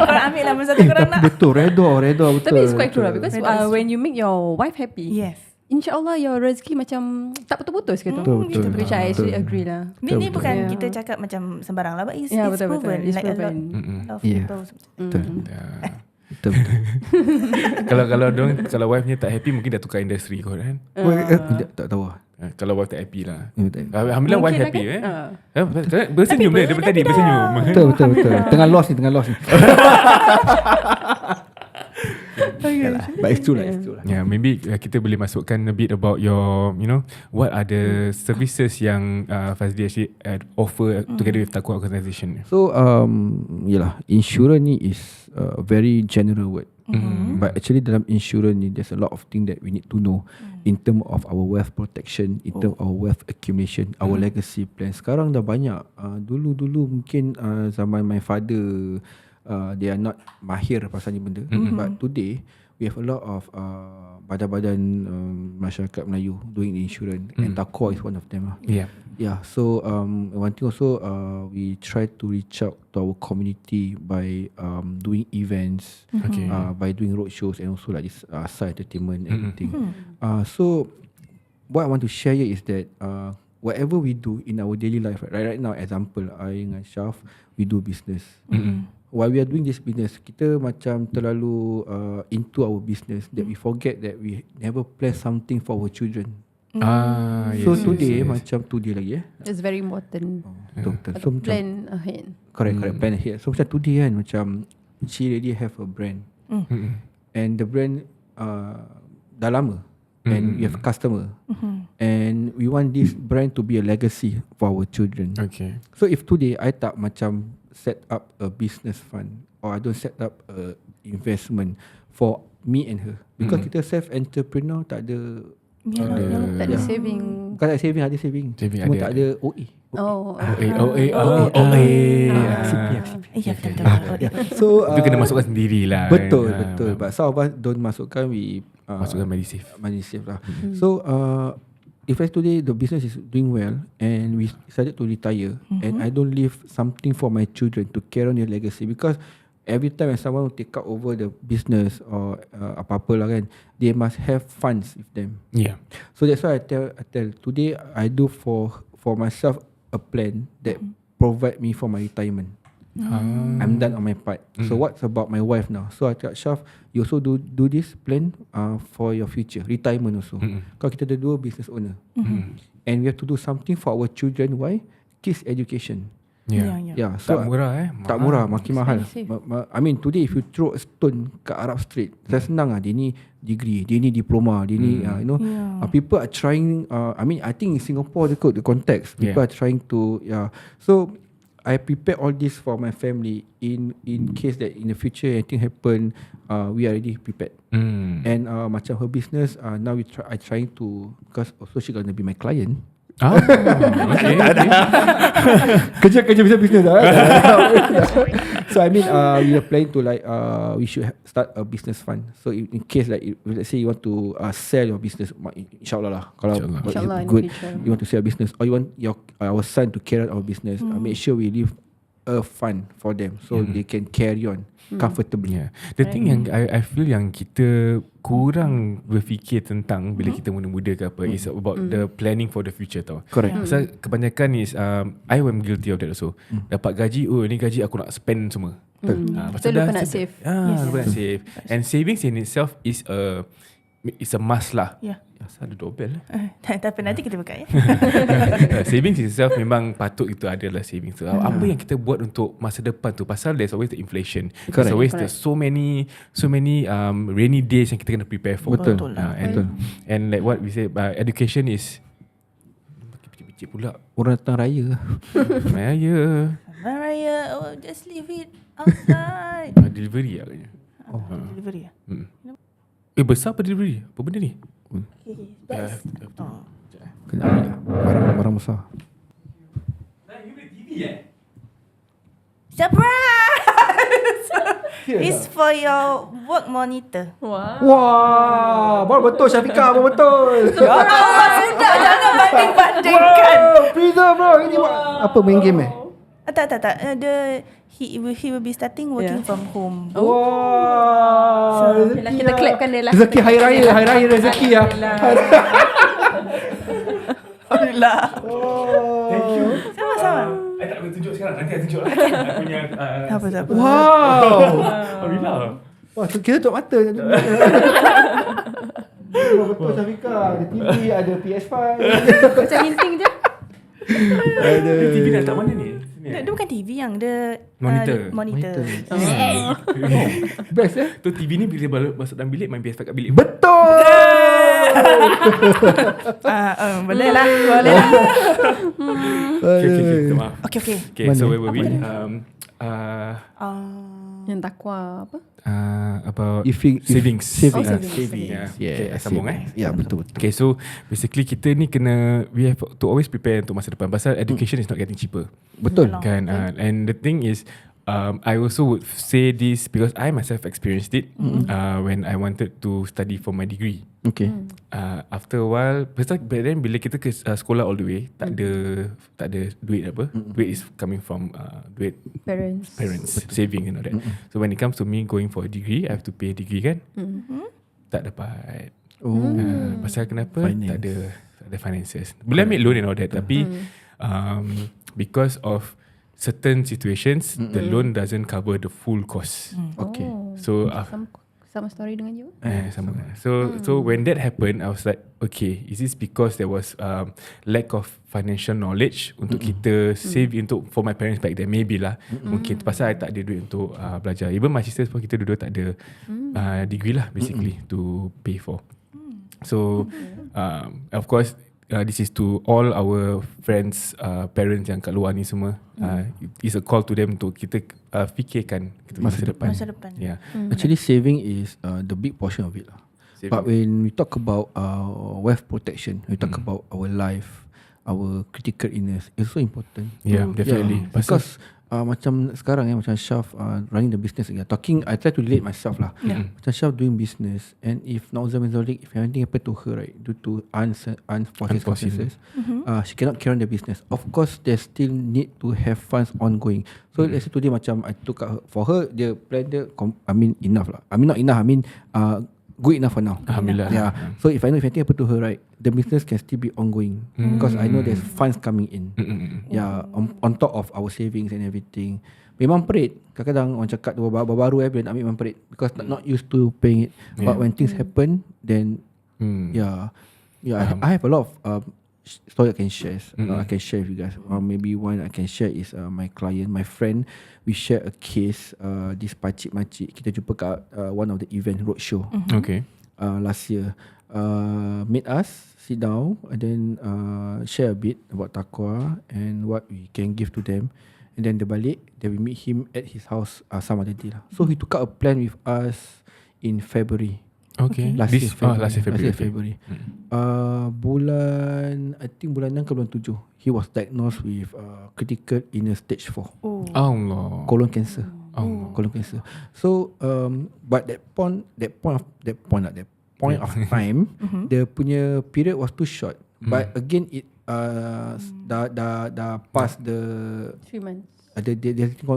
Korang ambil lah masa tu korang nak. Betul, redha betul. Tapi it's quite true lah because when you make your wife happy, Yes. InsyaAllah your rezeki macam tak putus-putus gitu. Betul. Which I actually agree lah. Ni bukan kita cakap macam sembarang lah, but it's proven. It's Like proven. a lot of people. Betul. Kalau wife-nya tak happy mungkin dah tukar industri kot kan. Tak tahu lah. Kalau wife tak happy lah. Mungkin Alhamdulillah wife lah happy kan? Bersenyum dia daripada tadi bersenyum. Betul. Tengah lost ni. But it's true lah. Yeah, maybe kita boleh masukkan a bit about your, what are the services yang Fazli actually offer together with TAQWA Organisation. So yalah, insurance ni is a very general word. But actually dalam insurance ni there's a lot of things that we need to know in term of our wealth protection, in term of our wealth accumulation, our legacy plan. Sekarang dah banyak. Dulu mungkin zaman my father they are not mahir pasal ni benda. But today we have a lot of badan-badan masyarakat Melayu doing insurance, and TAQWA is one of them. Yeah. So one thing also we try to reach out to our community by doing events, by doing roadshows, and also like this SAH-Entertainment and everything. So what I want to share here is that whatever we do in our daily life, right now, example, I dengan Syaf, we do business. while we are doing this business, kita macam terlalu into our business that we forget that we never plan something for our children. So today macam today lagi It's very important. betul. Got So to macam plan ahead. correct plan ahead. So macam today kan, macam she already have a brand, and the brand dah lama, and we have customer, and we want this brand to be a legacy for our children. Okay. So if today I tak macam set up a business fund, or I don't set up a investment for me and her, because kita self-entrepreneur tak ada Tak ada saving. bukan tak ada saving, ada saving. Saving Cuma ada. tak ada OA. CPF. Ya, betul. So Itu kena masukkan sendirilah. betul kan. betul. But some of us don't masukkan, we Masukkan medisave. MediSave lah. So if like today the business is doing well and we decided to retire, and I don't leave something for my children to carry on their legacy, because every time when someone will take out over the business or apa-apa lah kan, they must have funds with them. Yeah. So that's why I tell today I do for myself a plan that provide me for my retirement. I'm done on my part. So what's about my wife now? So I cakap, Syaf, you also do this plan for your future retirement also. Kalau kita ada dua business owner, and we have to do something for our children. Why? Kids education. Yeah, so Tak murah tak murah, makin mahal. Expensive. I mean today if you throw a stone ke Arab Street, saya senang dia ni degree, dia ni diploma, dia ni people are trying, I mean I think in Singapore the context, people are trying to so I prepare all this for my family in case that in the future anything happen, we are already prepared. And macam her business, now I trying to, because also she gonna be my client. Kerja business lah. So I mean we are planning to like we should start a business fund. So in case like let's say you want to sell your business, insyaAllah lah, kalau InsyaAllah in good, the future. you want to sell a business, or you want our son to carry out our business, make sure we leave a fund for them so they can carry on comfortably. Yeah. The thing yang I feel yang kita kurang berfikir tentang bila kita muda-muda ke apa is about the planning for the future tau. Correct. Pasal kebanyakan is I am guilty of that also. Dapat gaji, ni gaji aku nak spend semua. So lupa nak save. Lupa nak save. And savings in itself is a must lah. Ya. Asal ada doorbell. Tak apa, nanti kita buka ya. Savings itself memang patut itu adalah savings tu. Apa yang kita buat untuk masa depan tu, pasal there's always the inflation. There's always the so many rainy days yang kita kena prepare for. Betul. And like what we say, education is picit pula. Orang datang raya. Raya. Raya, just leave it outside. Delivery agaknya. Delivery ya. Besar apa delivery? Apa benda ni? Okay, that's Kena ambil barang besar. surprise. It's for your work monitor. Wah, baru betul Syafiqah, baru betul. Sudah, jangan banding-bandingkan. Please bro, ini apa, main game Tak. He will be starting working from home. Wah. Kita clapkan dia lah. Rezeki hari raya rezeki ya. Alhamdulillah. Thank you. Sama-sama. I tak boleh tunjuk sekarang. Nanti I tunjuk lah. I punya Tak apa. Wow. Alhamdulillah. Wah, tu kira tutup mata. Betul Syafiqah. Ada TV, ada PS5. Macam hinting je. Ada TV dah letak mana ni? Dia bukan TV yang dia Monitor. Best Tu TV ni bila masuk dalam bilik, main PS5 kat bilik. Betul. Boleh lah. Okay, maaf. Okay. So where were we? Yang takwa apa? About Savings. Saving. Okay, sambung Ya, betul. Okay, so basically kita ni we have to always prepare untuk masa depan. Pasal education is not getting cheaper. Betul. Kan? And the thing is, I also would say this because I myself experienced it when I wanted to study for my degree. Okay. After a while, back then bila kita ke sekolah all the way, tak ada duit apa. Duit is coming from duit parents saving and all that. So when it comes to me going for a degree, I have to pay degree kan. Tak dapat. Pasal kenapa? Finance. Tak ada finances. Boleh ambil loan and all that, tapi because of certain situations the loan doesn't cover the full cost. Okay. So Sama story dengan you. sama. So when that happened, I was like, okay, is this because there was lack of financial knowledge untuk kita save untuk for my parents back then? Maybe lah. Mungkin pasal I tak ada duit untuk belajar. Even my sisters pun kita dua tak ada degree lah basically to pay for. So of course this is to all our friends, parents yang kat luar ni semua. It's a call to them untuk kita fikirkan kita masa depan. Yeah. Actually, saving is the big portion of it lah. But when we talk about wealth protection, we talk about our life, our critical illness, it's so important. Yeah, definitely. Because macam sekarang macam Syaf running the business again. I try to relate myself lah. Macam Syaf doing business, and if if anything happen to her, right, due to unforeseen circumstances, she cannot carry on the business. Of course, there still need to have funds ongoing. So let's say today macam I took out for her, the plan dia enough lah. Not enough. Good enough for now. Alhamdulillah. Yeah. So if anything happen to her, right, the business can still be ongoing because I know there's funds coming in. Yeah, on top of our savings and everything. Memang perit. Kadang-kadang orang cakap baru bila nak ambil memang perit because not used to paying it. But when things happen, then I have a lot of story I can share. I can share with you guys. Maybe one I can share is my client, my friend. We share a case. This pakcik-makcik kita jumpa kat one of the event roadshow. Okay. Last year, meet us, sit down, and then share a bit about TAQWA and what we can give to them. And then dia balik, then we meet him at his house some other day lah. So he took out a plan with us in February. Okay. Last year February. Bulan, I think bulan 6 ke bulan 7, he was diagnosed with critical illness stage 4. Allah. Colon cancer. Colon cancer. So but that point of time, the punya period was too short. But again, it dah past the 3 months. They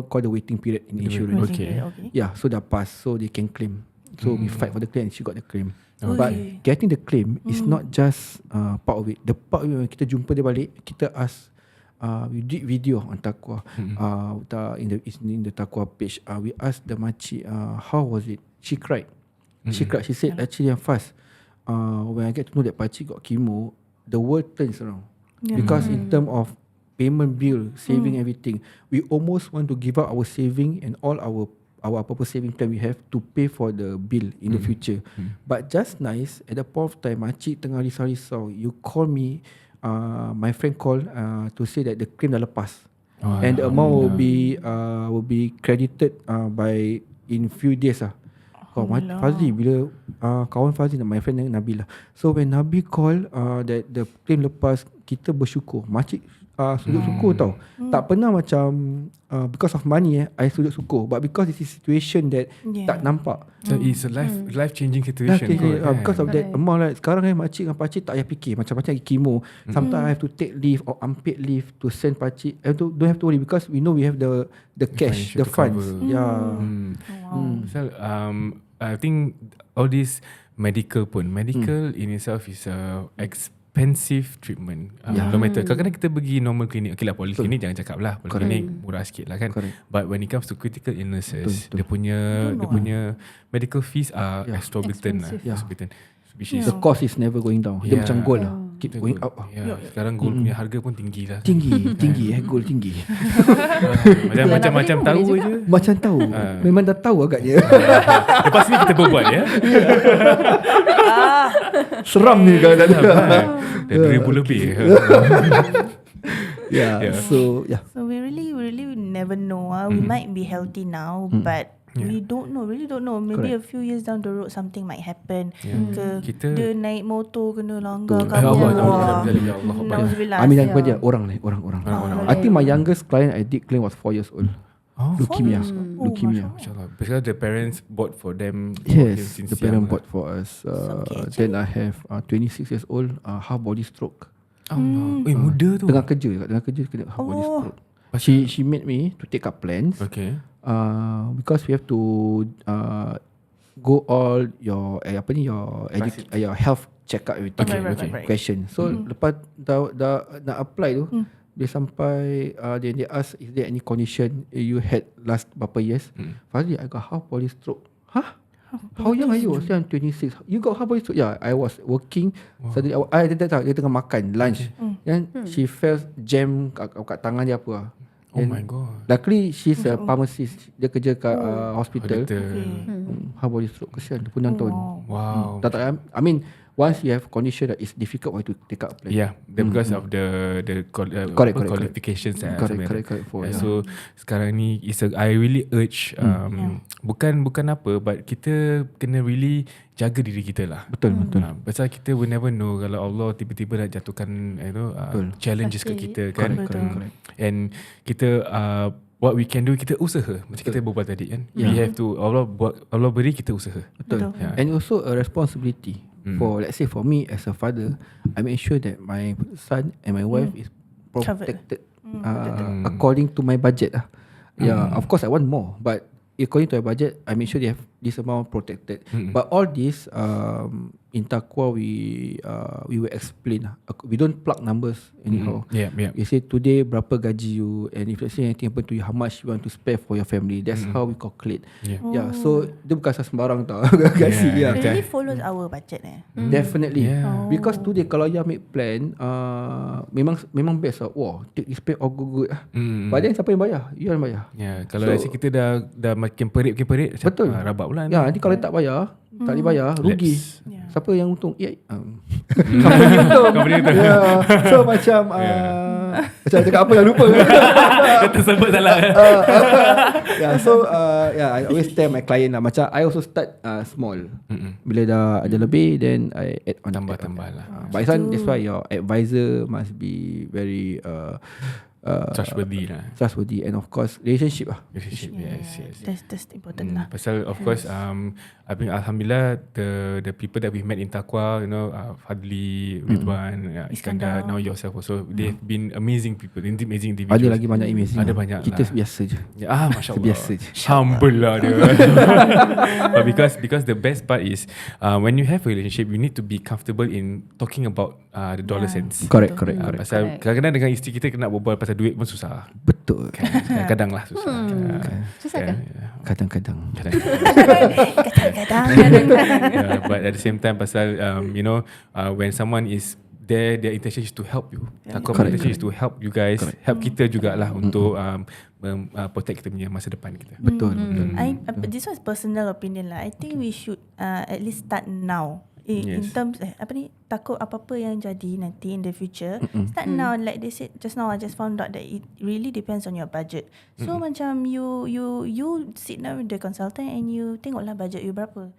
call the waiting period in insurance. Okay. Yeah, so dah pass, so they can claim. So we fight for the claim and she got the claim. Okay. But getting the claim is not just part of it. The part when kita jumpa dia balik, kita ask, we did video on TAQWA in the TAQWA page. We asked the makcik, how was it? She cried. She cried. She said, actually I'm fast. When I get to know that pakcik got chemo, the world turns around. Because in terms of payment bill, saving everything, we almost want to give up our saving and all our apa-apa saving plan we have to pay for the bill in the future. But just nice, at the point of time, makcik tengah risau-risau, you call me, my friend call to say that the claim dah lepas. And the amount will be credited by in few days lah. Fazli bila kawan Fazli, my friend Nabil lah. So when Nabil call that the claim lepas, kita bersyukur. Makcik sujud syukur tau. Tak pernah macam because of money I sujud syukur, but because this is situation that tak nampak. So it's a life changing situation. Because of that amount lah. Sekarang makcik dengan pakcik tak payah fikir. Macam-macam lagi chemo. Sometimes I have to take leave or unpaid leave to send pakcik. Don't have to worry because we know we have the cash, the funds. So I think all this medical in itself is a expensive treatment. No matter, kadang-kadang kita pergi normal clinic, okay lah, poliklinik jangan cakap lah, poliklinik murah sikit lah kan. But when it comes to critical illnesses, dia punya medical fees are exorbitant lah. Which is the cost is never going down. Dia macam gold lah, keep going up. Sekarang gold punya harga pun tinggi lah. Tinggi gold tinggi. Macam tahu je. Macam tahu. Memang dah tahu agaknya. Lepas ni kita berbual ya. Seram ni kalau dah 2,000 lebih. So we really never know. We might be healthy now, but we really don't know. Maybe a few years down the road something might happen. Dia naik motor kena langgar Amin dan kepada orang. I think my youngest client I did claim was 4 years old. Leukemia. Because the parents bought for them. Yes, the parents bought for us. Then I have 26 years old, half body stroke. Muda tu. Tengah kerja kena half body stroke. She made me to take up plans. Okay. Because we have to go all your your health check up everything. Right. Question. So lepas dah apply tu, Dia sampai they ask is there any condition you had last berapa years. Fazli, I got half body stroke. Huh? How young are you? I'm 26. You got half body stroke? Yeah, I was working. Suddenly dia tengah makan lunch. Then she felt jam kat tangan dia apa lah. Oh my god. Luckily she's a pharmacist. Dia kerja kat hospital. Half body stroke. Kesian dia pun 6 tahun. Wow. I mean once you have condition that it's difficult to take up plan. Yeah, because of the qualifications. Correct. So sekarang ni I really urge bukan apa, but kita kena really jaga diri kita lah. Betul. Pasal kita will never know kalau Allah tiba-tiba nak jatuhkan challenges ke kita kan. Correct. And kita what we can do, kita usaha. Macam kita berbual tadi kan. We have to, Allah beri kita usaha. Betul. Yeah. And also a responsibility for, let's say for me as a father, I make sure that my son and my wife is protected according to my budget lah. Yeah, of course I want more, but according to my budget, I make sure they have this amount protected. But all this in TAQWA we will explain. We don't plug numbers anyhow. You say today berapa gaji you, and if let's say anything happen to you, how much you want to spare for your family. That's how we calculate. So dia bukan sembarang tau gaji. It really follows our budget Definitely. Because today kalau you make plan, memang best lah. Wow, take this plan all good lah. But then siapa yang bayar? You yang bayar. Kalau so, kita dah makin perit, betul. Rabak pula. Nanti kalau tak bayar, tak dibayar, rugi. Siapa yang untung? Company untung. So macam macam cakap apa yang lupa. Tersebut salah. So I always tell my client lah, macam I also start small. Bila dah ada lebih, then I add on. Tambah lah. But that's why your advisor must be very trustworthy, and of course relationship lah. Yes. That's important lah. Pasal of course I think alhamdulillah the people that we met in TAQWA, Fadli, Ridwan, Iskandar, now yourself also, they've been amazing people, amazing individuals. Ada lagi banyak amazing. Ada banyak. Kita biasa je. Masya-Allah. Biasa je. Humble lah dia. But because the best part is when you have a relationship, you need to be comfortable in talking about the dollar cents. Correct. Pasal kadang-kadang dengan isteri kita kena berbual pasal duit pun susah. Betul. Kadang-kadang lah susah. Susah kan? Kadang-kadang. But at the same time pasal when someone is there, their intention is to help you. TAQWA intention is to help you guys, help kita jugalah untuk protect kita punya masa depan kita. Betul. This was personal opinion lah. I think we should at least start now. In terms takut apa-apa yang jadi nanti in the future, start now. Like they said just now, I just found out that it really depends on your budget. So macam you sit down with the consultant and you tengoklah budget you berapa.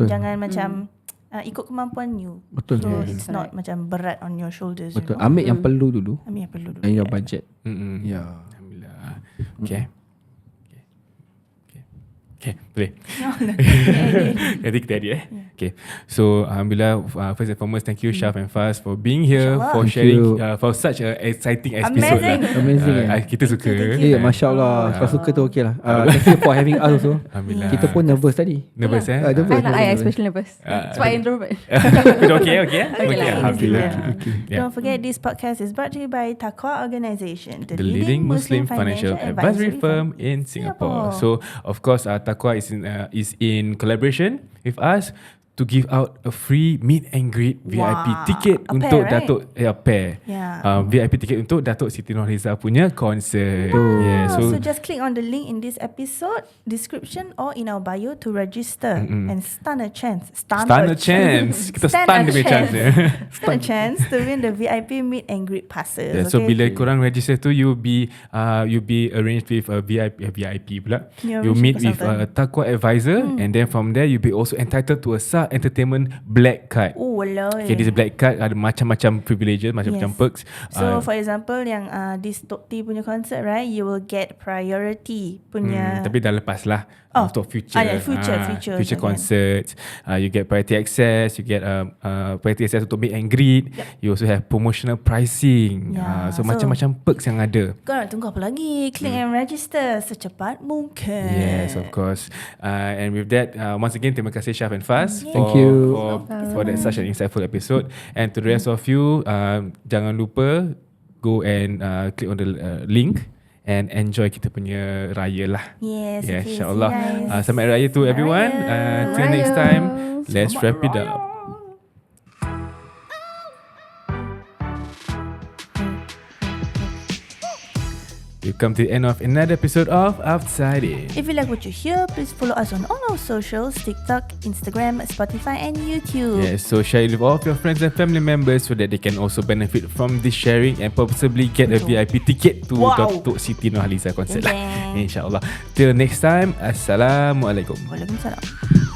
Jangan macam ikut kemampuan you. Betul. So it's not macam berat on your shoulders. Betul. Ambil yang perlu dulu. And your budget. Alhamdulillah. Okay, boleh. Nanti kita edit Okay. So alhamdulillah, first and foremost, thank you Syaf and Faz for being here, for sharing for such an exciting episode lah. Amazing. Kita suka. Masya Allah. Kalau suka tu okay lah. Thank you for having us also. Alhamdulillah. Kita pun nervous tadi. Nervous I especially nervous. So I introvert. Okay. Alhamdulillah. Don't forget, this podcast is brought to you by TAQWA Organisation, the leading Muslim financial advisory firm in Singapore. So of course TAQWA is in collaboration with us to give out a free meet and greet VIP ticket untuk right? Datuk pair. VIP ticket untuk Datuk Siti Nurhaliza punya concert. So just click on the link in this episode description or in our bio to register and stand a chance. Stand a chance. Kita stand the chance. Stand a chance to win the VIP meet and greet passes. So bila korang register tu, you be arranged with a VIP pula. You meet with a TAQWA advisor, and then from there you be also entitled to a SAH-Entertainment Black Card. Okay, this Black Card ada macam-macam privileges, macam-macam perks. So for example, yang this Tok T punya concert, right, you will get priority punya. Tapi dah lepas lah. Untuk future concerts, you get priority access, you get priority access untuk meet and greet. You also have promotional pricing. So macam-macam perks yang ada. Kau nak tunggu apa lagi? Click and register secepat mungkin. Yes, of course. And with that, once again, terima kasih Syaf and Faz for that such an insightful episode. And to the rest of you, jangan lupa go and click on the link and enjoy kita punya raya lah. Yes, Yeah, okay, insyaAllah. see you guys. Selamat Raya to everyone. Till next time, let's wrap it up. We've come to the end of another episode of Outside In. If you like what you hear, please follow us on all our socials, TikTok, Instagram, Spotify and YouTube. Yes, so share it with all of your friends and family members so that they can also benefit from this sharing and possibly get a VIP ticket to Datuk Siti Nurhaliza concert lah. Okay. InsyaAllah. Till next time, Assalamualaikum. Waalaikumsalam.